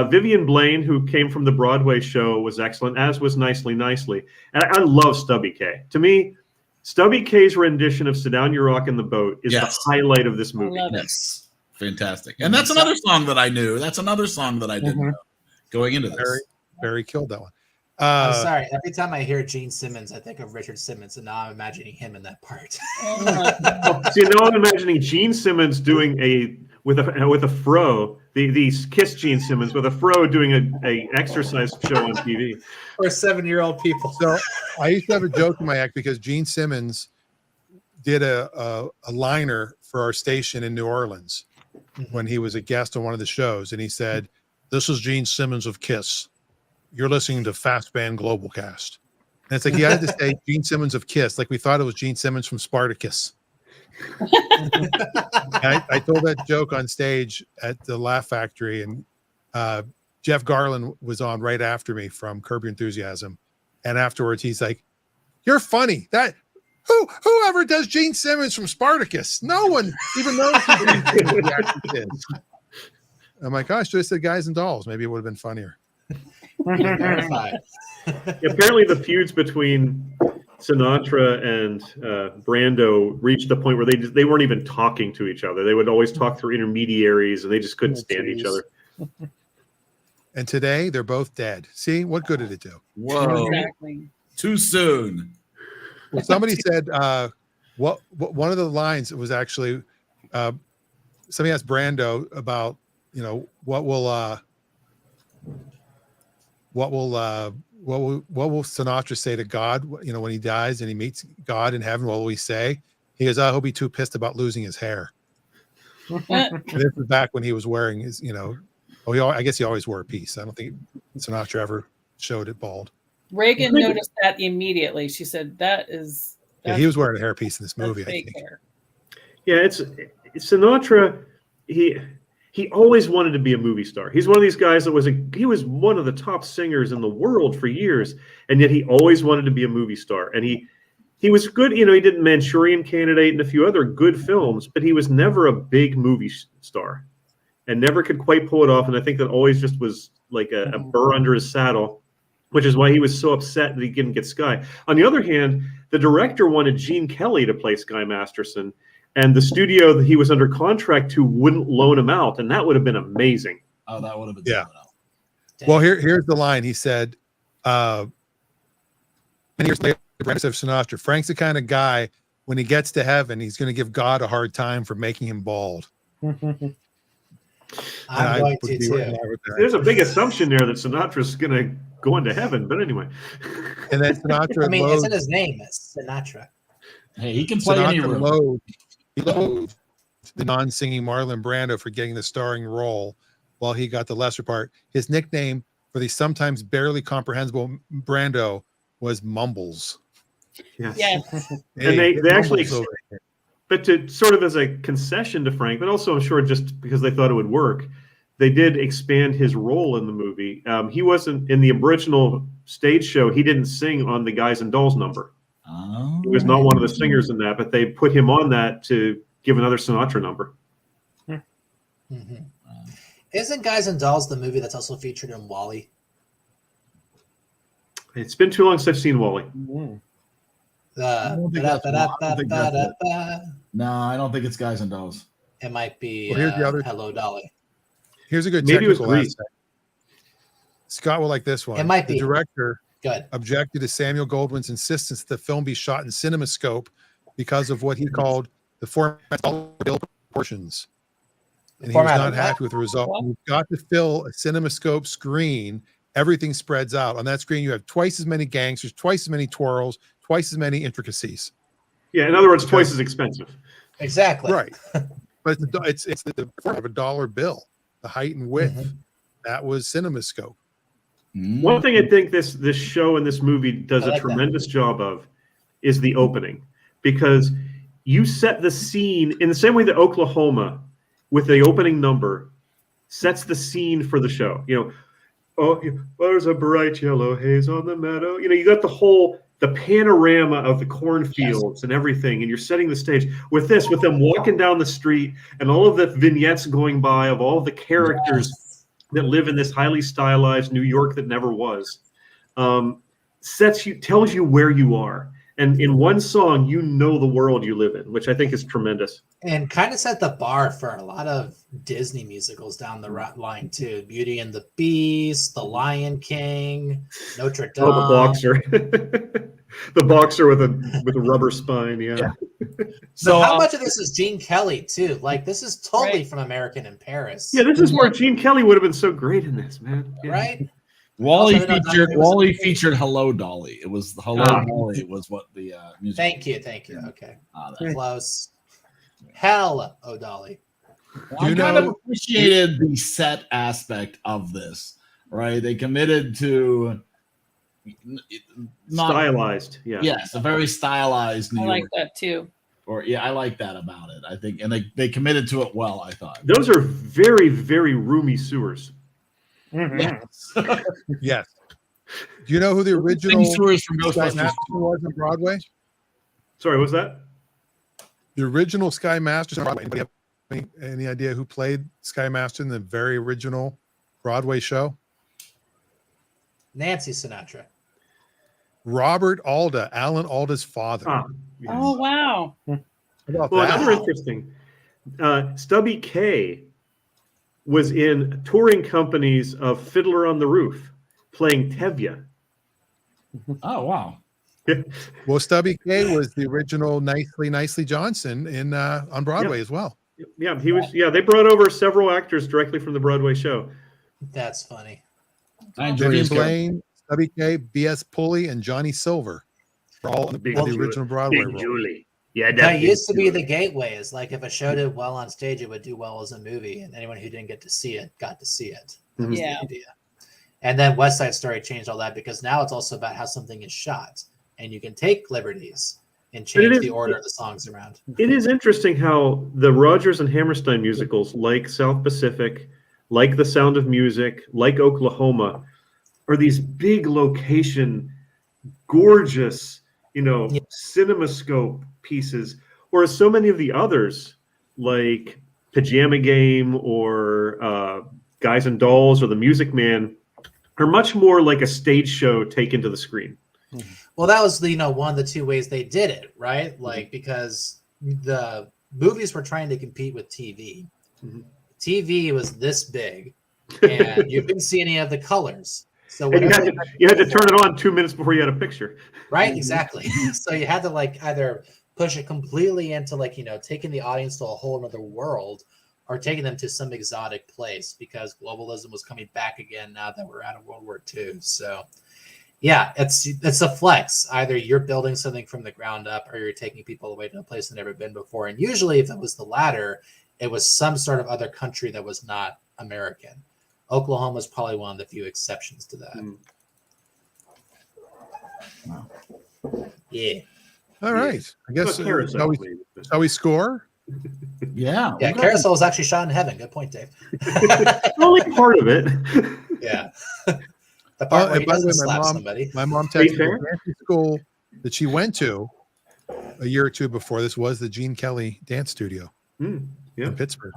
Vivian Blaine, who came from the Broadway show, was excellent, as was Nicely Nicely. And I love Stubby K. To me, Stubby K's rendition of Sit Down, You Rock in the Boat is the highlight of this movie. Yes. Fantastic. And that's another song that I knew. That's another song that I didn't know going into this. Barry killed that one. I'm sorry. Every time I hear Gene Simmons, I think of Richard Simmons, and now I'm imagining him in that part. Now I'm imagining Gene Simmons doing with a fro, the Kiss Gene Simmons with a fro doing a exercise show on TV. For 7-year-old people. So I used to have a joke in my act because Gene Simmons did a liner for our station in New Orleans when he was a guest on one of the shows, and he said, "This is Gene Simmons of Kiss. You're listening to Fast Band Global Cast." And it's like he had to say Gene Simmons of Kiss, like we thought it was Gene Simmons from Spartacus. I told that joke on stage at the Laugh Factory, and Jeff Garland was on right after me from Curb Your Enthusiasm. And afterwards, he's like, "You're funny. That whoever does Gene Simmons from Spartacus? No one even knows who Gene Simmons actually is." I'm like, "Oh, I should have said Guys and Dolls. Maybe it would have been funnier." Apparently, the feuds between Sinatra and Brando reached the point where they weren't even talking to each other. They would always talk through intermediaries, and they just couldn't stand each other. And today, they're both dead. See, what good did it do? Whoa! Exactly. Too soon. Well, somebody said what one of the lines was actually somebody asked Brando about what will Sinatra say to God, when he dies and he meets God in heaven? What will he say? He goes, "I hope he's too pissed about losing his hair." And this is back when he was wearing his, I guess he always wore a piece. I don't think Sinatra ever showed it bald. Reagan noticed that immediately. She said, "That's he was wearing a hairpiece in this movie. I fake think. hair." Yeah, it's Sinatra. He always wanted to be a movie star. He's one of these guys that he was one of the top singers in the world for years, and yet he always wanted to be a movie star. And he was good. He did Manchurian Candidate and a few other good films, but he was never a big movie star, and never could quite pull it off. And I think that always just was like a burr under his saddle, which is why he was so upset that he didn't get Sky. On the other hand, the director wanted Gene Kelly to play Sky Masterson, and the studio that he was under contract to wouldn't loan him out, and that would have been amazing. Oh, that would have been something else. Well, here's the line. He said, and years later, Brandon of Sinatra, Frank's the kind of guy, when he gets to heaven, he's going to give God a hard time for making him bald. I'm going to too. There's a big assumption there that Sinatra's going to go into heaven, but anyway. And then Sinatra. I mean, it's in his name. It's Sinatra. Hey, he can play any role. He loathed the non-singing Marlon Brando for getting the starring role, while he got the lesser part. His nickname for the sometimes barely comprehensible Brando was Mumbles. Yes. Yes. And they actually, but to sort of as a concession to Frank, but also I'm sure just because they thought it would work, they did expand his role in the movie. He wasn't in the original stage show. He didn't sing on the Guys and Dolls number. Oh. He was not one of the singers in that, but they put him on that to give another Sinatra number. Mm-hmm. Isn't Guys and Dolls the movie that's also featured in Wall-E? It's been too long since I've seen Wall-E. No, I don't think it's Guys and Dolls. It might be here's the other, Hello, Dolly. Here's a good Maybe technical aspect. Scott will like this one. It might be. The director Good. objected to Samuel Goldwyn's insistence that the film be shot in CinemaScope because of what he called the format proportions. And he was not happy with the result. When you've got to fill a CinemaScope screen, everything spreads out. On that screen, you have twice as many gangsters, twice as many twirls, twice as many intricacies. Yeah, in other words, twice as expensive. Exactly. Right. But it's the form of a dollar bill, the height and width. That was CinemaScope. One thing I think this show and this movie does a tremendous job of is the opening, because you set the scene in the same way that Oklahoma, with the opening number, sets the scene for the show. Oh, there's a bright yellow haze on the meadow. You got the panorama of the cornfields and everything, and you're setting the stage with them walking down the street and all of the vignettes going by of all of the characters that live in this highly stylized New York that never was. Tells you where you are. And in one song, the world you live in, which I think is tremendous. And kind of set the bar for a lot of Disney musicals down the line, too. Beauty and the Beast, The Lion King, Notre Dame. Oh, the boxer. The boxer with a rubber spine, yeah. So how much of this is Gene Kelly, too? Like, this is totally from American in Paris. Yeah, this is where Gene Kelly would have been so great in this, man. Yeah. Right? Wall-E featured Hello, Dolly. It was Hello, Dolly was what the music. Thank you. Okay. Close. Hell, oh, Dolly. I kind of appreciated the set aspect of this, right? They committed to stylized, yes, a very stylized New York. I like that too. I like that about it. I think, and they committed to it well. I thought those are very, very roomy sewers. Mm-hmm. Yes. Do you know who the original sewers from Ghostbusters was on Broadway? Sorry, what was that? The original Sky Master on Broadway. Anybody have any idea who played Sky Master in the very original Broadway show? Nancy Sinatra. Robert Alda, Alan Alda's father. Yes. Oh, wow. Another interesting. Stubby K was in touring companies of Fiddler on the Roof, playing Tevye. Oh, wow. Well, Stubby K was the original Nicely Johnson in on Broadway as well. Yeah, he was. Yeah, they brought over several actors directly from the Broadway show. That's funny. Vivian Blaine, Stubby K, B.S. Pulley, and Johnny Silver. All on the original Broadway role. Julie. Yeah, that used to be the gateway. Is like if a show did well on stage, it would do well as a movie, and anyone who didn't get to see it got to see it. That was the idea. And then West Side Story changed all that because now it's also about how something is shot, and you can take liberties and change the order of the songs around. It is interesting how the Rodgers and Hammerstein musicals, like South Pacific, like The Sound of Music, like Oklahoma, are these big location, gorgeous, CinemaScope pieces, whereas so many of the others, like Pajama Game or Guys and Dolls or The Music Man, are much more like a stage show taken to the screen. Well, that was one of the two ways they did it, right? Like because the movies were trying to compete with TV. TV was this big, and you couldn't see any of the colors. So you had to turn it on 2 minutes before you had a picture. Right, exactly. So you had to either push it completely into taking the audience to a whole other world, or taking them to some exotic place because globalism was coming back again now that we're out of World War II. So. Yeah, it's a flex. Either you're building something from the ground up or you're taking people away to a place they've never been before. And usually if it was the latter, it was some sort of other country that was not American. Oklahoma is probably one of the few exceptions to that. Wow. Yeah. All right. I guess how we score? Yeah. Yeah, Carousel was actually shot in heaven. Good point, Dave. Only part of it. Yeah. The part where he doesn't slap somebody. My mom texted me the school that she went to a year or two before this was the Gene Kelly Dance Studio in Pittsburgh.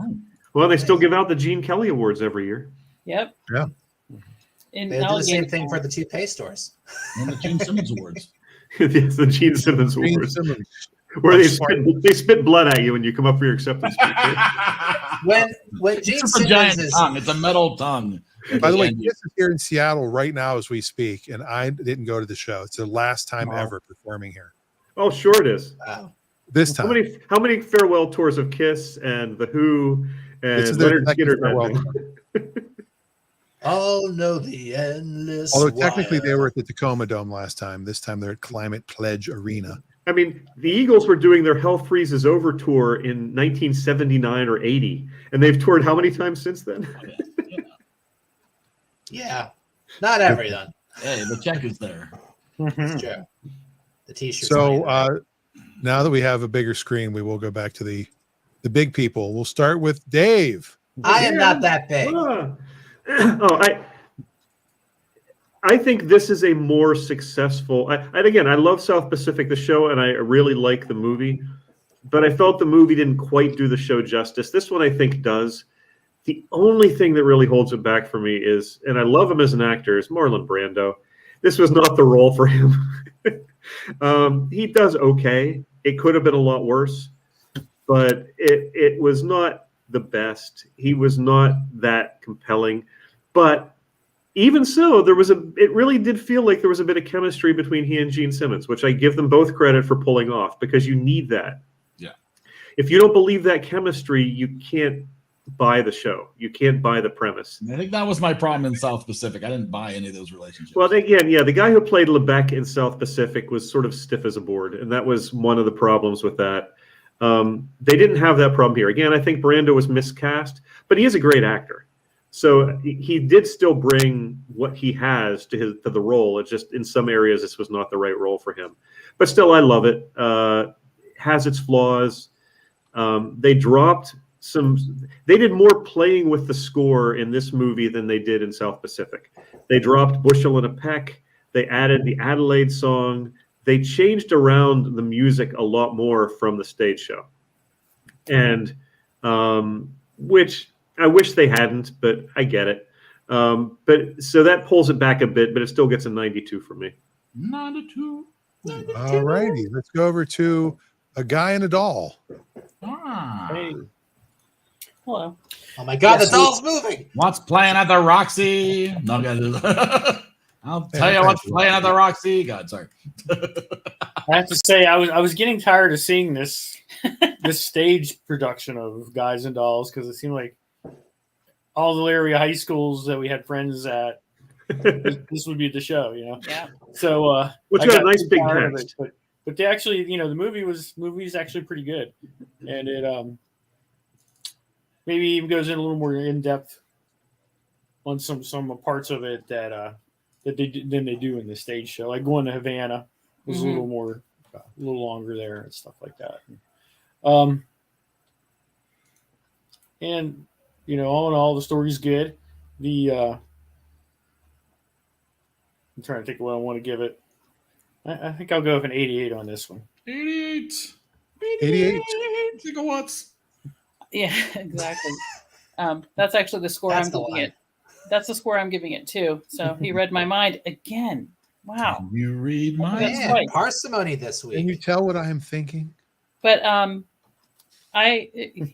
Well, they still give out the Gene Kelly Awards every year. Yep. Yeah. They do the same thing for the toupee stores. And the Gene Simmons Awards. Yes, the Gene Simmons Awards. Where they spit blood at you when you come up for your acceptance speech. when Gene It's Simmons a giant tongue. It's a metal tongue. By the way, this is here in Seattle right now as we speak, and I didn't go to the show. It's the last time ever performing here. Oh, sure it is. Wow. This time. How many farewell tours of Kiss and The Who and Leonard Skinner? Oh no, the endless. Although technically they were at the Tacoma Dome last time. This time they're at Climate Pledge Arena. I mean, the Eagles were doing their Hell Freezes Over tour in 1979 or 80, and they've toured how many times since then? Yeah, not everyone. Hey, the check is there. It's true. The T-shirt. So now that we have a bigger screen, we will go back to the big people. We'll start with Dave. I am not that big. I think this is a more successful. And again, I love South Pacific, the show, and I really like the movie, but I felt the movie didn't quite do the show justice. This one, I think, does. The only thing that really holds it back for me is, and I love him as an actor, is Marlon Brando. This was not the role for him. He does okay. It could have been a lot worse, but it was not the best. He was not that compelling, but even so, it really did feel like there was a bit of chemistry between he and Gene Simmons, which I give them both credit for pulling off because you need that. Yeah. If you don't believe that chemistry, you can't buy the show. You can't buy the premise. I think that was my problem in South Pacific. I didn't buy any of those relationships. Well, again, the guy who played Lebec in South Pacific was sort of stiff as a board, and that was one of the problems with that. They didn't have that problem here. Again, I think Brando was miscast, but he is a great actor. So he did still bring what he has to the role. It's just in some areas this was not the right role for him. But still, I love it. Has its flaws. They did more playing with the score in this movie than they did in South Pacific. They dropped Bushel and a Peck. They added the Adelaide song. They changed around the music a lot more from the stage show. And which I wish they hadn't, but I get it. But so that pulls it back a bit, but it still gets a 92 for me. 92. All righty. Let's go over to A Guy and a Doll. Hey. Hello. Oh my God, the doll's moving. What's playing at the Roxy? No, I'll tell you what's playing at the Roxy. God, sorry. I have to say, I was getting tired of seeing this stage production of Guys and Dolls because it seemed like all the area high schools that we had friends at, this would be the show, Yeah. So, which got a nice big cast. but they actually, the movie's actually pretty good, and it maybe even goes in a little more in depth on some parts of it than they do in the stage show. Like going to Havana was a little longer there and stuff like that. And all in all, the story's good. I'm trying to think what I want to give it. I think I'll go with an 88 on this one. 88 gigawatts. Yeah, exactly. That's actually the score I'm giving it. That's the score I'm giving it too. So he read my mind again. Wow. Can you read my Man, right. parsimony this week. Can you tell what I am thinking? But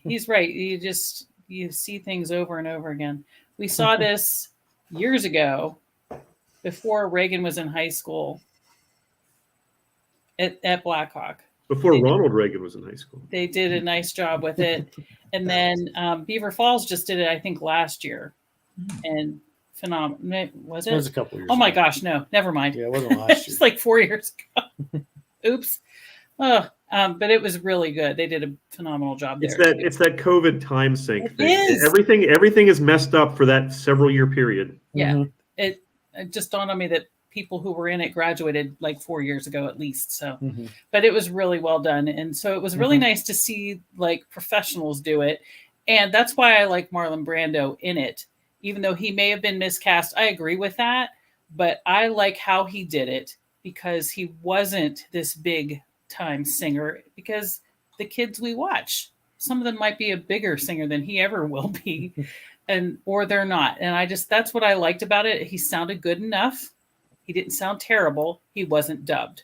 he's right. You see things over and over again. We saw this years ago, before Reagan was in high school, at Blackhawk. Before Ronald Reagan was in high school. They did a nice job with it. And then Beaver Falls just did it, I think, last year. And phenomenal. Was it? It was a couple years Oh my ago. gosh, no, never mind. Yeah, it wasn't last year. It's like 4 years ago. Oops. Oh, but it was really good. They did a phenomenal job there. It's that COVID time sink It thing. is. Everything is messed up for that several year period. Yeah. It just dawned on me that people who were in it graduated like 4 years ago at least. So, but it was really well done. And so it was really nice to see like professionals do it. And that's why I like Marlon Brando in it, even though he may have been miscast. I agree with that, but I like how he did it because he wasn't this big time singer, because the kids we watch, some of them might be a bigger singer than he ever will be, or they're not. And that's what I liked about it. He sounded good enough. He didn't sound terrible. He wasn't dubbed.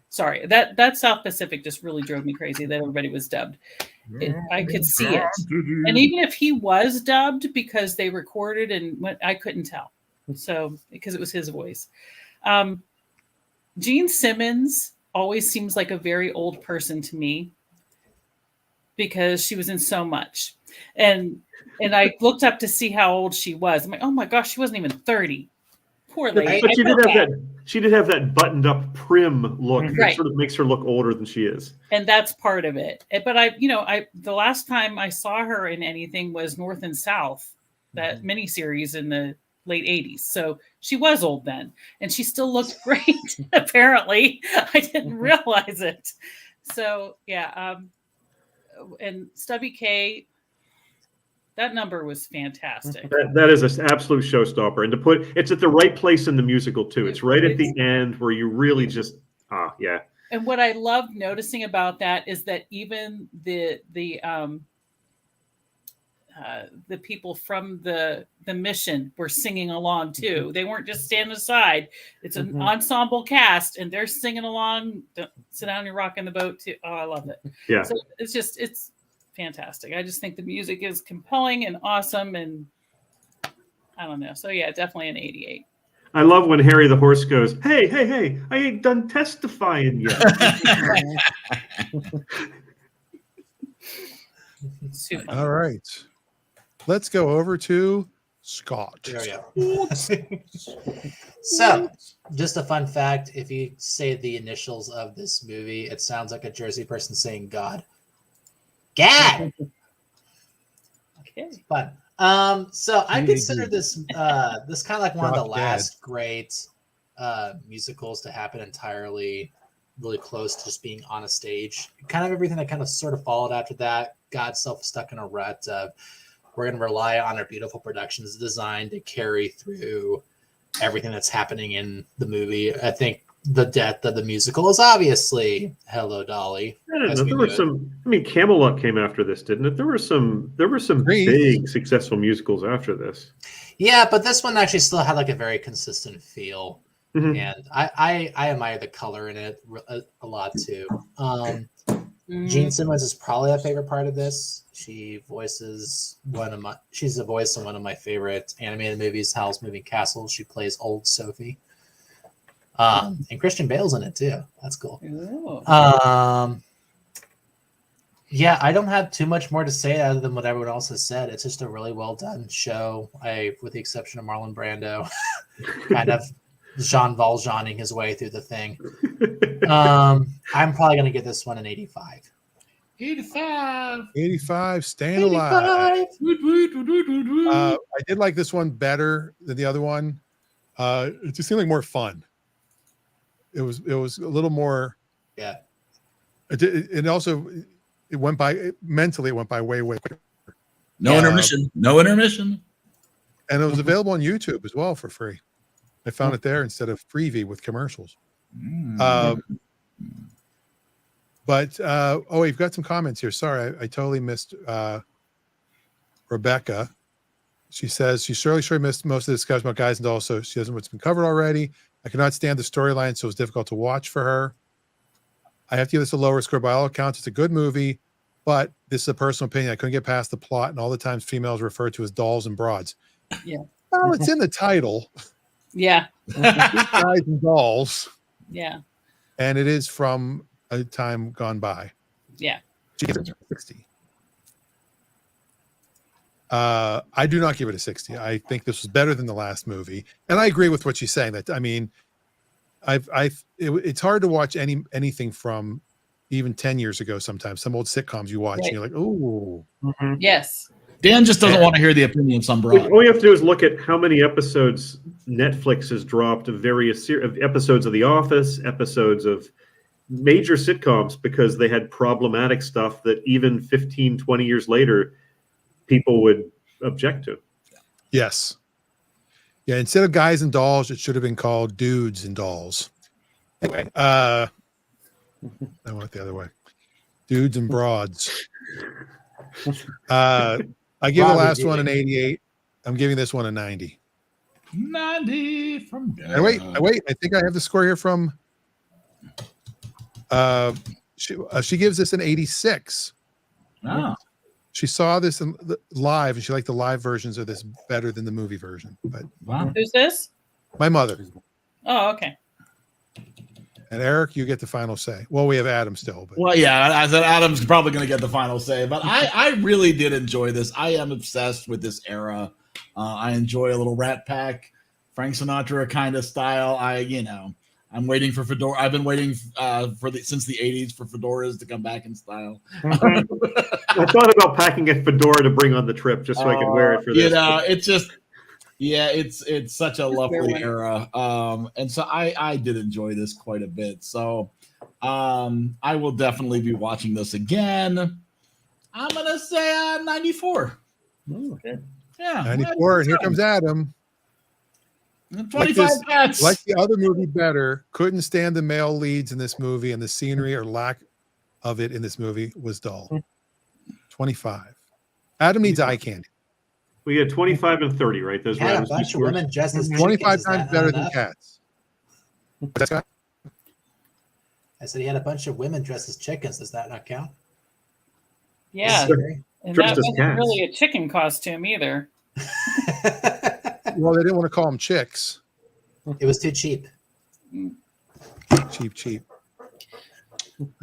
Sorry, that South Pacific just really drove me crazy that everybody was dubbed. I could see it. And even if he was dubbed because they recorded I couldn't tell. So, because it was his voice. Gene Simmons always seems like a very old person to me because she was in so much. And I looked up to see how old she was. I'm like, oh my gosh, she wasn't even 30. Poor lady. But she did have that buttoned up prim look that sort of makes her look older than she is. And that's part of it. But the last time I saw her in anything was North and South, that miniseries in the late 80s. So she was old then, and she still looked great. Apparently, I didn't realize it. So yeah, and Stubby K, that number was fantastic. That is an absolute showstopper, and it's at the right place in the musical too. It's right at the end where you really just yeah. And what I loved noticing about that is that even the people from the mission were singing along too. They weren't just standing aside. It's an ensemble cast, and they're singing along. Sit down, you're rocking the boat too. Oh, I love it. Yeah. So it's fantastic. I just think the music is compelling and awesome, and I don't know. So yeah, definitely an 88. I love when Harry the horse goes, hey, I ain't done testifying yet. All right. Let's go over to Scott. There we go. So, just a fun fact, if you say the initials of this movie, it sounds like a Jersey person saying God. Gad! Okay. It's fun. So I consider this this kind of like one of the last great musicals to happen entirely really close to just being on a stage. Kind of everything that kind of sort of followed after that got itself stuck in a rut of we're going to rely on our beautiful productions design to carry through everything that's happening in the movie. I think the death of the musical is obviously Hello, Dolly. I don't know. There were some. I mean, Camelot came after this, didn't it? There were some big successful musicals after this. Yeah, but this one actually still had like a very consistent feel, and I admire the color in it a lot too. Gene Simmons is probably a favorite part of this. She's a voice in one of my favorite animated movies, Howl's Moving Castle. She plays old Sophie. And Christian Bale's in it too. That's cool. Yeah, I don't have too much more to say other than what everyone else has said. It's just a really well done show. With the exception of Marlon Brando, kind of Jean Valjeaning his way through the thing. I'm probably going to give this one an 85. 85, staying alive. I did like this one better than the other one. It just seemed like more fun. It was a little more. Yeah. It also went by mentally. It went by way quicker. No intermission. No intermission. And it was available on YouTube as well for free. I found it there instead of Freevee with commercials. But we've got some comments here. Sorry, I totally missed Rebecca. She says she surely missed most of the discussion about Guys and Dolls, so she doesn't know what's been covered already. I cannot stand the storyline, so it's difficult to watch for her. I have to give this a lower score. By all accounts, it's a good movie, but this is a personal opinion. I couldn't get past the plot and all the times females referred to as dolls and broads. Yeah. Well, it's in the title. Yeah. Guys and Dolls. Yeah. And it is from a time gone by. Yeah. 60. I do not give it a 60. I think this was better than the last movie, and I agree with what she's saying. That I mean, it's hard to watch anything from even 10 years ago. Sometimes some old sitcoms you watch, and you're like, oh, yes. Dan just doesn't want to hear the opinion of some broad. All you have to do is look at how many episodes Netflix has dropped of various episodes of The Office, episodes of major sitcoms, because they had problematic stuff that even 15, 20 years later, people would object to. Yes. Yeah, instead of Guys and Dolls, it should have been called Dudes and Dolls. Anyway, I went the other way. Dudes and Broads. I give the last one an 88. I'm giving this one a 90. 90 from Dan. And wait. I think I have the score here from. She gives this an 86. Oh. She saw this live, and she liked the live versions of this better than the movie version. But wow. Who's this? My mother. Oh, okay. And Eric, you get the final say. Well, we have Adam still. But. Well, yeah, I said Adam's probably going to get the final say, but I really did enjoy this. I am obsessed with this era. I enjoy a little Rat Pack, Frank Sinatra kind of style. I'm waiting for Fedora. I've been waiting since the 80s for fedoras to come back in style. I thought about packing a fedora to bring on the trip just so I could wear it for this. It's just, it's such a lovely era. And so I did enjoy this quite a bit. So I will definitely be watching this again. I'm going to say 94. Okay. Yeah. 94. And here comes Adam. 25 pets. Like the other movie better, couldn't stand the male leads in this movie, and the scenery or lack of it in this movie was dull. 25. Adam needs eye candy. We had 25 and 30, right? Those had a bunch of women dressed as 25 times better than Cats. I said he had a bunch of women dressed as chickens. Does that not count? Yeah. And that wasn't really a chicken costume either. Well, they didn't want to call them chicks. It was too cheap. Cheap.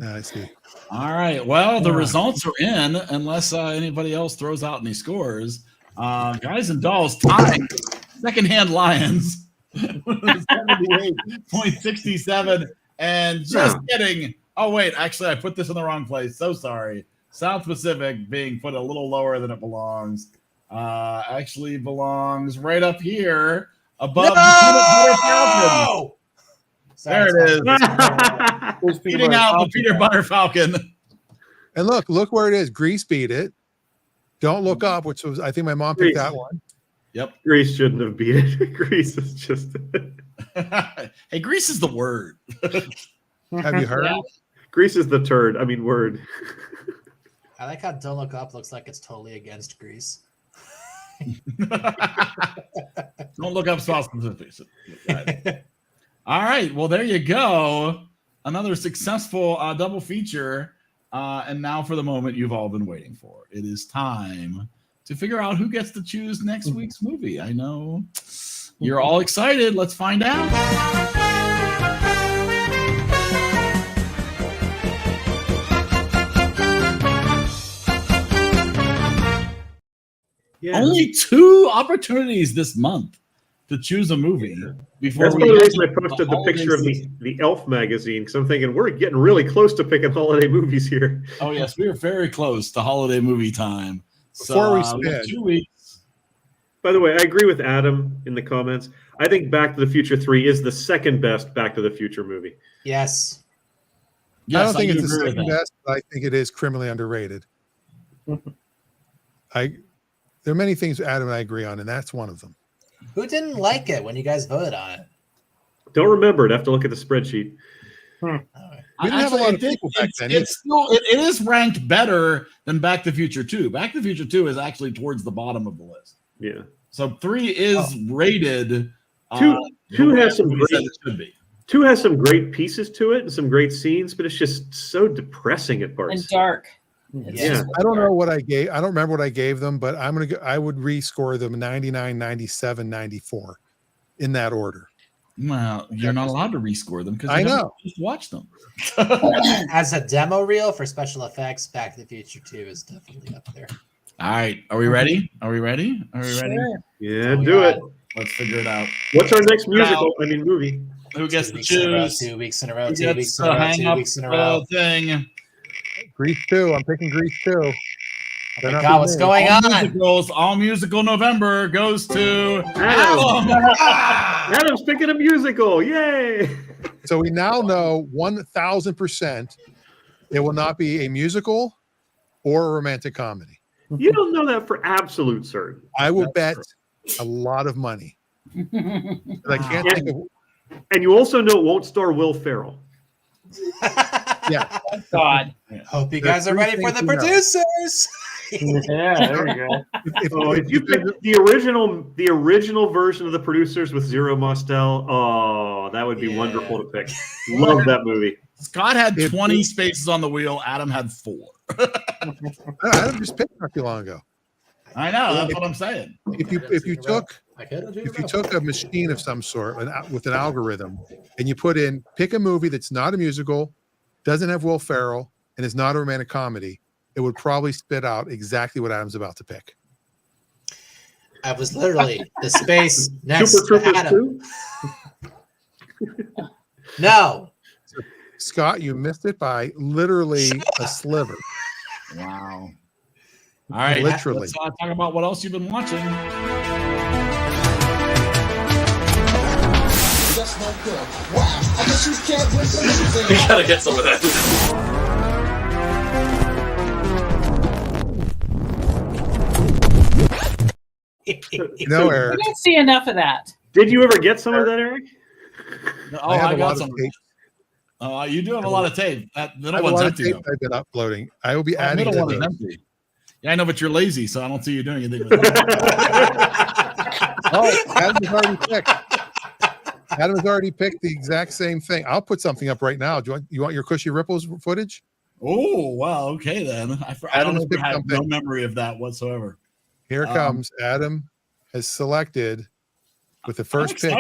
I see. All right. Well, the results are in, unless anybody else throws out any scores. Guys and Dolls tying Secondhand Lions, 78.67, and just kidding. Oh wait, actually, I put this in the wrong place. So sorry. South Pacific being put a little lower than it belongs. Actually belongs right up here above the Peanut Butter Falcon. There it is. Beating out the Peanut Butter Falcon. And look where it is. Grease beat it. Don't Look Up, which was, I think my mom picked that one. Yep. Grease shouldn't have beat it. Grease is just. Hey, Grease is the word. Have you heard? Yeah. Grease is the turd. I mean, word. I like how Don't Look Up looks like it's totally against Grease. Don't Look Up, South Pacific. All right. Well, there you go. Another successful double feature. And now for the moment you've all been waiting for. It is time to figure out who gets to choose next week's movie. I know you're all excited. Let's find out. Yeah. Only 2 opportunities this month to choose a movie before. That's one of the reasons I posted the picture of the Elf magazine, because I'm thinking we're getting really close to picking holiday movies here. Oh yes, we are very close to holiday movie time. Before we have spin, 2 weeks. By the way, I agree with Adam in the comments. I think Back to the Future 3 is the second best Back to the Future movie. Yes. I don't think it's the second best, but I think it is criminally underrated. There are many things Adam and I agree on, and that's one of them. Who didn't like it when you guys voted on it? Don't remember it. I have to look at the spreadsheet. We didn't have a lot of people back then. It is ranked better than Back to the Future 2. Back to the Future 2 is actually towards the bottom of the list. Yeah. So 3 is rated. Two has some great. 2 has some great pieces to it and some great scenes, but it's just so depressing at parts. And dark. Yeah. I don't know what I gave. I don't remember what I gave them, but I would rescore them 99, 97, 94 in that order. Well, you're not allowed to rescore them because I know. Just watch them. As a demo reel for special effects, Back to the Future 2 is definitely up there. All right. Are we ready? Are we ready? Yeah, do it. Let's figure it out. What's our next movie? Who gets to choose? 2 weeks in a row. Who 2 weeks gets in a to row. hang 2 up weeks in a the row. thing? Grease 2. I'm picking Grease 2. Oh my God, what's going on? All musical November goes to Adam. Adam's picking a musical. Yay! So we now know 1,000% it will not be a musical or a romantic comedy. You don't know that for absolute certain. I will bet a lot of money. I can't think of. And you also know it won't star Will Ferrell. Yeah. God. Hope you guys are ready for the producers. Yeah, there we go. If you pick the original version of the producers with Zero Mostel, that would be wonderful to pick. Love that movie. Scott had 20 spaces on the wheel. Adam had 4. Adam just picked not too long ago. I know. That's what I'm saying. If you took a machine of some sort with an algorithm and you put in pick a movie that's not a musical, doesn't have Will Ferrell, and is not a romantic comedy, it would probably spit out exactly what Adam's about to pick. I was literally the space next to Adam. No. Scott, you missed it by literally a sliver. Wow. All right. Literally. Let's talk about what else you've been watching. You gotta get some of that. Eric. I didn't see enough of that. Did you ever get some of that, Eric? Oh, I got some. Oh, you do have a lot of tape. That middle one's empty. I've been uploading. I will be adding. Middle one is empty. Yeah, I know, but you're lazy, so I don't see you doing anything with that. Oh, Adam's already picked. Adam has already picked the exact same thing. I'll put something up right now. Do you want your Cushy Ripples footage? Oh, wow. Okay, then. I don't have no memory of that whatsoever. Here it comes. Adam has selected with the first pick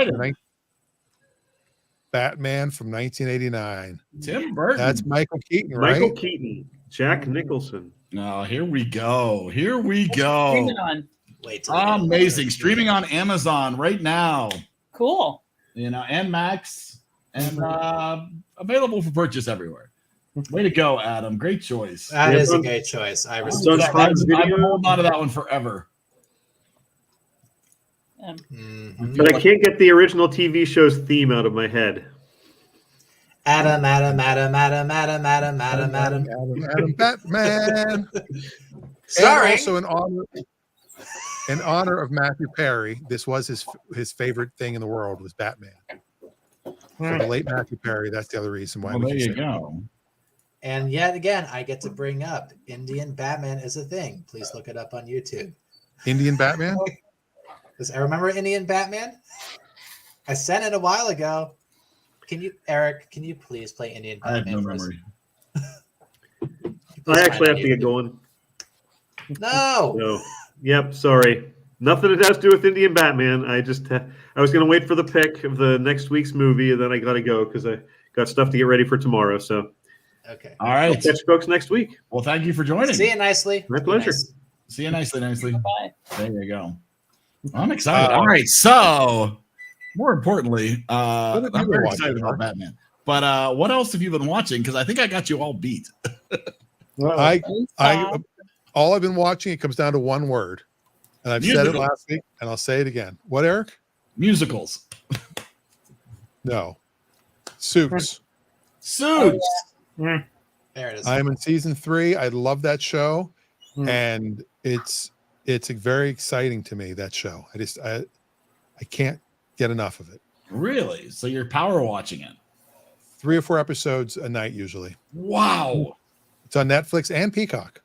Batman from 1989. Tim Burton. That's Michael Keaton, right? Michael Keaton. Jack Nicholson. Oh, here we go. Here we go. Streaming on. Amazing. Streaming on Amazon right now. Cool. And Max, and available for purchase everywhere. Way to go, Adam. Great choice. That is a great choice. I respect that. I've been holding on to that one forever. But I can't get the original TV show's theme out of my head. Adam, Batman. Sorry. And also in honor of Matthew Perry, this was his favorite thing in the world was Batman. So the late Matthew Perry. That's the other reason why. Well, there you go. And yet again, I get to bring up Indian Batman is a thing. Please look it up on YouTube. Indian Batman? I remember Indian Batman. I sent it a while ago. Eric, can you please play Indian Batman? I have no memory. I actually have to get going. No. Yep, sorry. Nothing that has to do with Indian Batman. I was going to wait for the pick of the next week's movie, and then I got to go because I got stuff to get ready for tomorrow. So, okay. All right. I'll catch folks next week. Well, thank you for joining. See you nicely. My pleasure. See you nicely. Bye. There you go. I'm excited. All right, so more importantly, I'm very excited about Batman. But what else have you been watching? Because I think I got you all beat. All I've been watching, it comes down to one word, and I've said it last week, and I'll say it again. What, Eric? Musicals. No. Suits. Suits. There it is. I'm in season 3. I love that show, and it's very exciting to me. That show. I can't get enough of it. Really? So you're power watching it? 3 or 4 episodes a night usually. Wow. It's on Netflix and Peacock.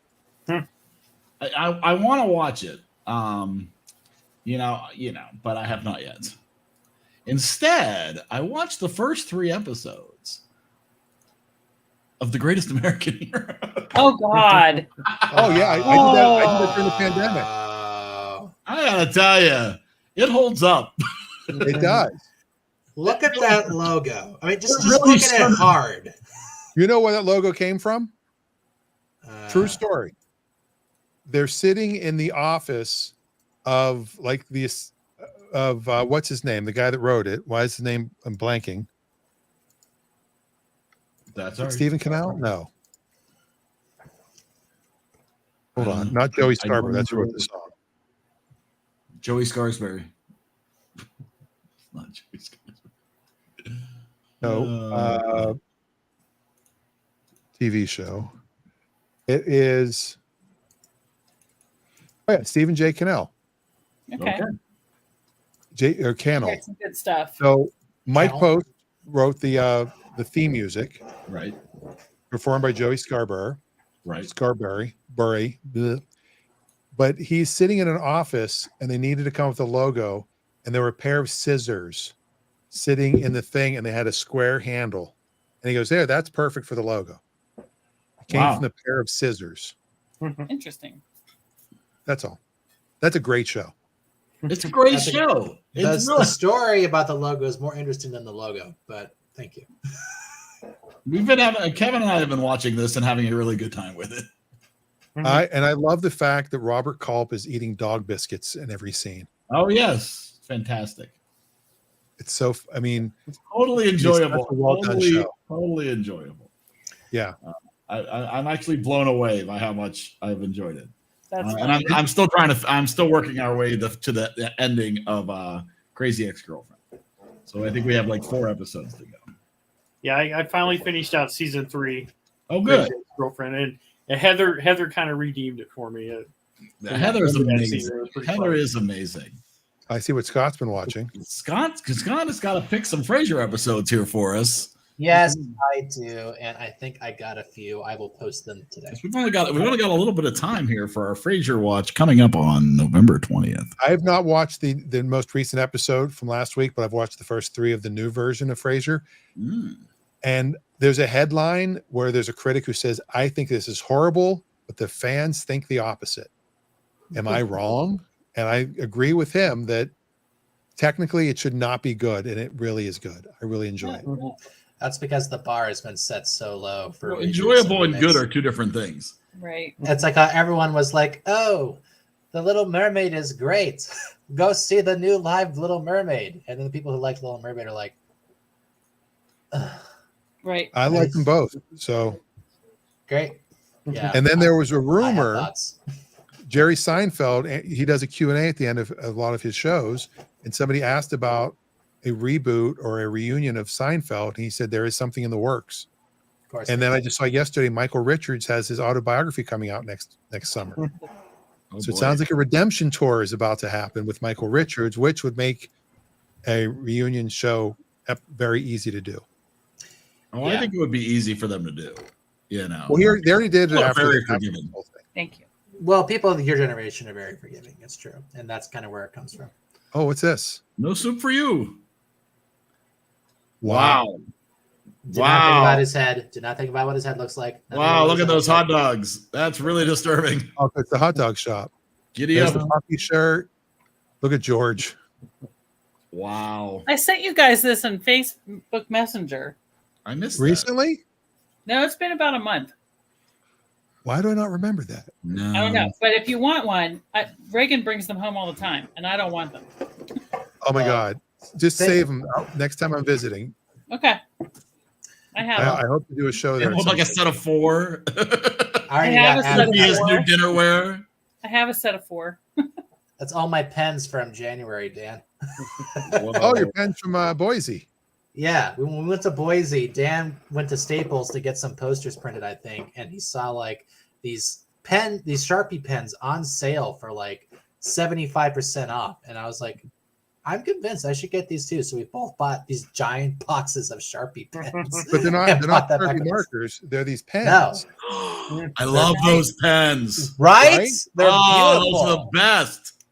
I want to watch it. But I have not yet. Instead, I watched the first 3 episodes of The Greatest American Hero. Oh God! Oh yeah, I did that. I did that during the pandemic. I gotta tell you, it holds up. It does. Look at that logo. I mean, just really look at it hard. You know where that logo came from? True story. They're sitting in the office of what's his name? The guy that wrote it. Why is his name? I'm blanking. That's all right. Stephen Cannell? No. Hold on. Not Joey Scarborough. That's who wrote the song. Joey Scarsbury. Not Joey Scarsbury. No. TV show. It is. Oh yeah, Stephen J. Cannell. Okay. Cannell. Okay, some good stuff. So Mike Post wrote the theme music. Right. Performed by Joey Scarborough. Right. Scarberry. Burry. Bleh. But he's sitting in an office and they needed to come up with a logo, and there were a pair of scissors sitting in the thing, and they had a square handle. And he goes, there, that's perfect for the logo. It came from the pair of scissors. Interesting. That's all. That's a great show. It's a great show. The story about the logo is more interesting than the logo, but thank you. We've been having Kevin and I have been watching this and having a really good time with it. I love the fact that Robert Culp is eating dog biscuits in every scene. Oh yes, fantastic. It's so. I mean, it's totally enjoyable. Totally enjoyable. Yeah, I'm actually blown away by how much I've enjoyed it. That's and I'm still I'm still working our way to the ending of Crazy Ex-Girlfriend. So I think we have like 4 episodes to go. Yeah, I finally finished out season 3. Oh, good. Girlfriend, and Heather kind of redeemed it for me. Heather is amazing. Heather is amazing. I see what Scott's been watching. Scott has got to pick some Frasier episodes here for us. Yes, I do, and I think I got a few. I will post them today. We've only got a little bit of time here for our Frasier watch coming up on November 20th. I have not watched the most recent episode from last week, but I've watched the first 3 of the new version of Frasier. And there's a headline where there's a critic who says, "I think this is horrible, but the fans think the opposite." Am I wrong? And I agree with him that technically it should not be good, and it really is good. I really enjoy it. That's because the bar has been set so low for enjoyable and good are 2 different things. Right. It's like how everyone was like, "Oh, the Little Mermaid is great. Go see the new live Little Mermaid." And then the people who like Little Mermaid are like, ugh. Right. I like them both. So great. Yeah. And then there was a rumor. Jerry Seinfeld, he does a Q&A at the end of a lot of his shows, and somebody asked about a reboot or a reunion of Seinfeld, and he said there is something in the works. Of course. And then I just saw yesterday Michael Richards has his autobiography coming out next summer. So it sounds like a redemption tour is about to happen with Michael Richards, which would make a reunion show very easy to do. Oh, yeah. I think it would be easy for them to do. You know. Well, they already did it after very the forgiving. Thank you. Well, people of your generation are very forgiving. It's true, and that's kind of where it comes from. Oh, what's this? No soup for you. Wow. Did not think about his head. Did not think about what his head looks like. Wow, look at those hot dogs. That's really disturbing. Oh, it's the hot dog shop. Giddy There's up. the puppy shirt. Look at George. Wow. I sent you guys this on Facebook Messenger. I missed recently. No, it's been about a month. Why do I not remember that? No. I don't know. But if you want one, Reagan brings them home all the time, and I don't want them. Oh my God. Just save them next time I'm visiting. Okay. I hope to do a show there. With like a set of 4. I have a set of His 4. new dinnerware. I have a set of 4. That's all my pens from January, Dan. Oh, your pens from Boise. Yeah, when we went to Boise, Dan went to Staples to get some posters printed, I think, and he saw like these Sharpie pens on sale for like 75% off, and I was like, I'm convinced I should get these too. So we both bought these giant boxes of Sharpie pens. But they're not Sharpie markers. They're these pens. No. I love those pens. Right? They're beautiful. beautiful. Those are the best.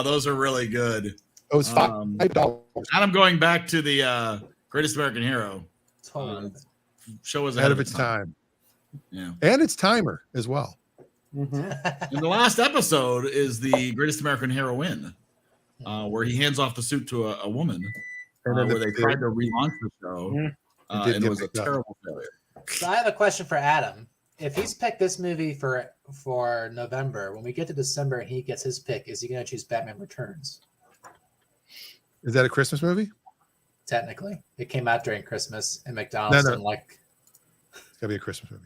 Those are really good. Those $5. And I'm going back to the Greatest American Hero. Show was ahead of its time. Yeah. And its timer as well. And the last episode is the Greatest American Heroine, where he hands off the suit to a woman, where they tried to relaunch the show, and it was a terrible failure. So I have a question for Adam. If he's picked this movie for November, when we get to December and he gets his pick, is he going to choose Batman Returns? Is that a Christmas movie? Technically, it came out during Christmas, and McDonald's didn't like. It's got to be a Christmas movie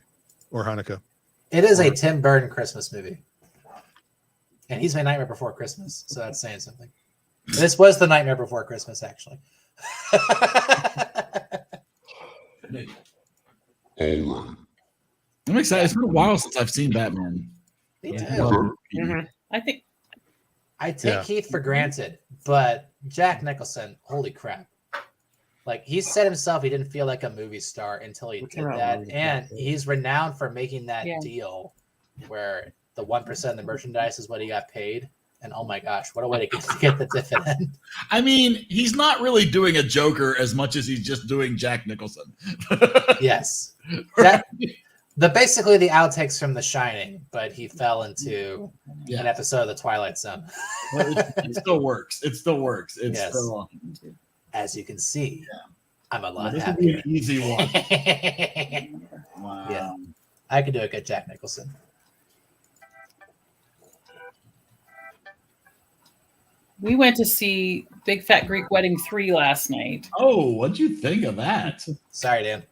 or Hanukkah. It is a Tim Burton Christmas movie, and he's my Nightmare Before Christmas, so that's saying something. This was the Nightmare Before Christmas, actually. I'm excited. It's been a while since I've seen Batman. Me too. I take Heath for granted, but Jack Nicholson, holy crap. Like, he said himself he didn't feel like a movie star until he did that. And he's renowned for making that deal where the 1% of the merchandise is what he got paid. And oh my gosh, what a way to get the dividend. I mean, he's not really doing a Joker as much as he's just doing Jack Nicholson. Yes. Basically the outtakes from The Shining, but he fell into an episode of The Twilight Zone. It still works. It's Yes. still, as you can see, I'm a lot this happier. would be an easy one. Wow. Yeah, I could do a good Jack Nicholson. We went to see Big Fat Greek Wedding 3 last night. Oh, what'd you think of that? Sorry, Dan.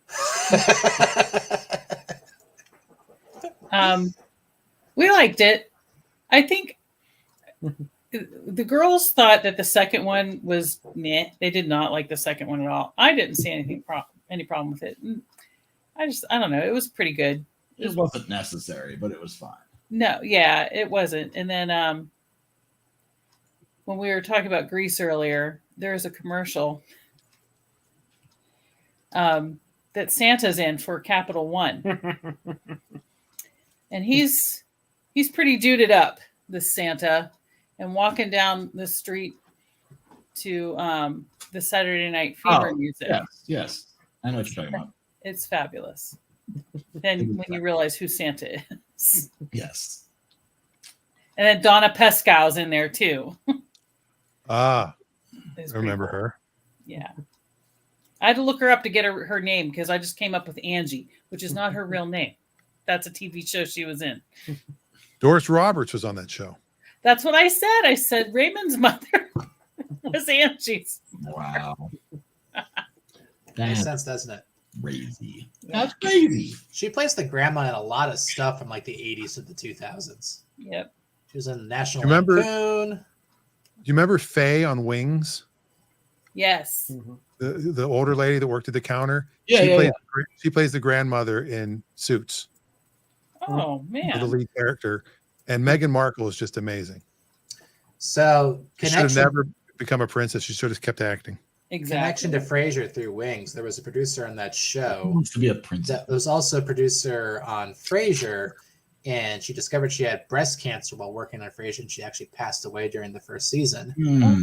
We liked it. I think the girls thought that the second one was meh. They did not like the second one at all. I didn't see any problem with it. I don't know. It was pretty good. It wasn't necessary, but it was fine. No, yeah, it wasn't. And then when we were talking about Grease earlier, there's a commercial that Santa's in for Capital One. And he's pretty duded up, this Santa, and walking down the street to the Saturday Night Fever music. Yes. I know what you're talking about. It's fabulous. Then when you realize who Santa is. Yes. And then Donna Pescow's in there too. I It's remember pretty cool. her. Yeah. I had to look her up to get her name because I just came up with Angie, which is not her real name. That's a TV show she was in. Doris Roberts was on that show. That's what I said. I said Raymond's mother was Angie's. Wow. Makes sense, doesn't it? Crazy. That's crazy. She plays the grandma in a lot of stuff from like the 80s to the 2000s. Yep. She was in National Lampoon. Lampoon. Do you remember Faye on Wings? Yes. The older lady that worked at the counter? Yeah, She plays the grandmother in Suits. Oh, man. The lead character. And Meghan Markle is just amazing. So, She should have never become a princess. She should have kept acting. Exactly. Connection to Frasier through Wings. There was a producer on that show. Who wants to be a princess? That was also a producer on Frasier, and she discovered she had breast cancer while working on Frasier, and she actually passed away during the first season. And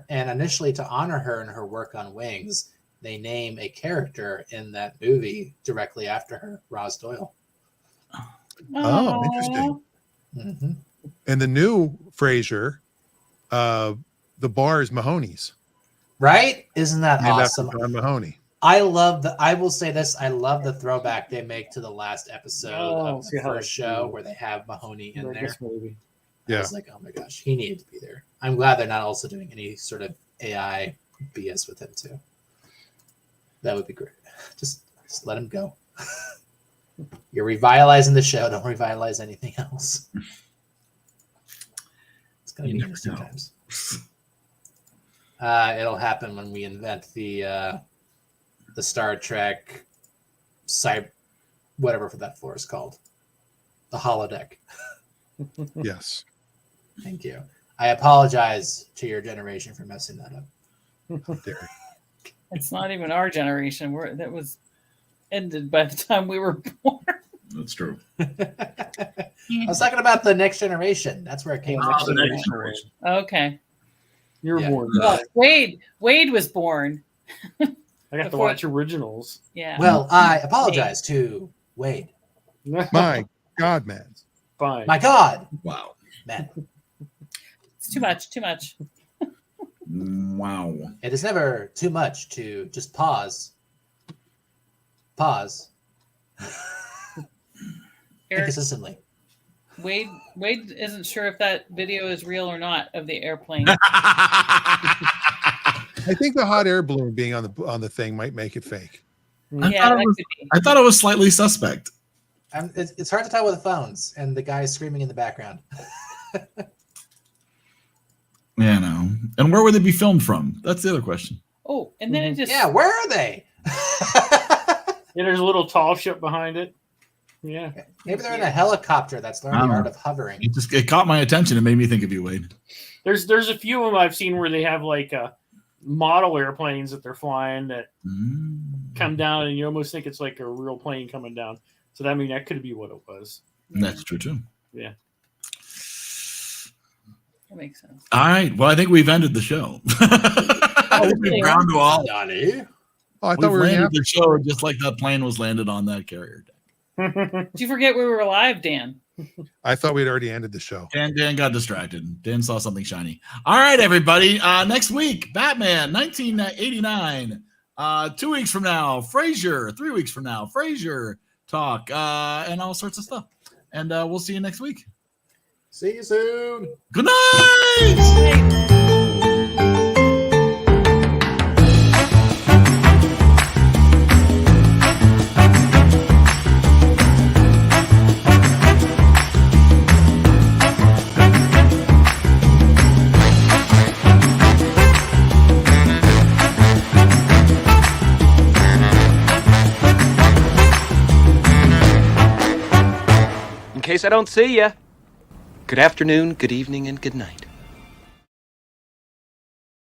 initially to honor her and her work on Wings, they name a character in that movie directly after her, Roz Doyle. Oh, interesting. Mm-hmm. And the new Frasier, the bar is Mahoney's. Right? Isn't that Named awesome? after John Mahoney. I will say this. I love the throwback they make to the last episode of the first show where they have Mahoney in there. Movie. I was like, oh my gosh, he needed to be there. I'm glad they're not also doing any sort of AI BS with him too. That would be great. Just let him go. You're revitalizing the show. Don't revitalize anything else. It's gonna be interesting times. It'll happen when we invent the Star Trek whatever that floor is called. The holodeck. Yes. Thank you. I apologize to your generation for messing that up. It's not even our generation. That was ended by the time we were born. That's true. I was talking about the next generation. That's where it came from. The next generation. Okay. You were born. Well, Wade was born. I got to watch originals. Yeah. Well, I apologize to Wade. My God, man. Fine. My God. Wow. Man. It's too much. Too much. Wow. It is never too much to just pause. Inconsistently. Wade isn't sure if that video is real or not of the airplane. I think the hot air balloon being on the thing might make it fake. I thought it was slightly suspect. It's hard to tell with the phones and the guy screaming in the background. Yeah, no. And where would they be filmed from? That's the other question. Oh, and then it just where are they? Yeah, there's a little tall ship behind it. Yeah, maybe they're in a helicopter that's learning the art of hovering. It caught my attention. It made me think of you, Wade. There's a few of them I've seen where they have like model airplanes that they're flying that come down, and you almost think it's like a real plane coming down. So that could be what it was. That's true too. Yeah. That makes sense. All right. Well, I think we've ended the show. We've ground to all. Oh, I thought we were landed the show just like that plane was landed on that carrier deck. Did you forget we were live, Dan? I thought we'd already ended the show. Dan got distracted. Dan saw something shiny. All right, everybody. Next week, Batman, 1989. 2 weeks from now, Frasier. 3 weeks from now, Frasier talk, and all sorts of stuff. And we'll see you next week. See you soon. Good night. In case I don't see ya, good afternoon, good evening, and good night.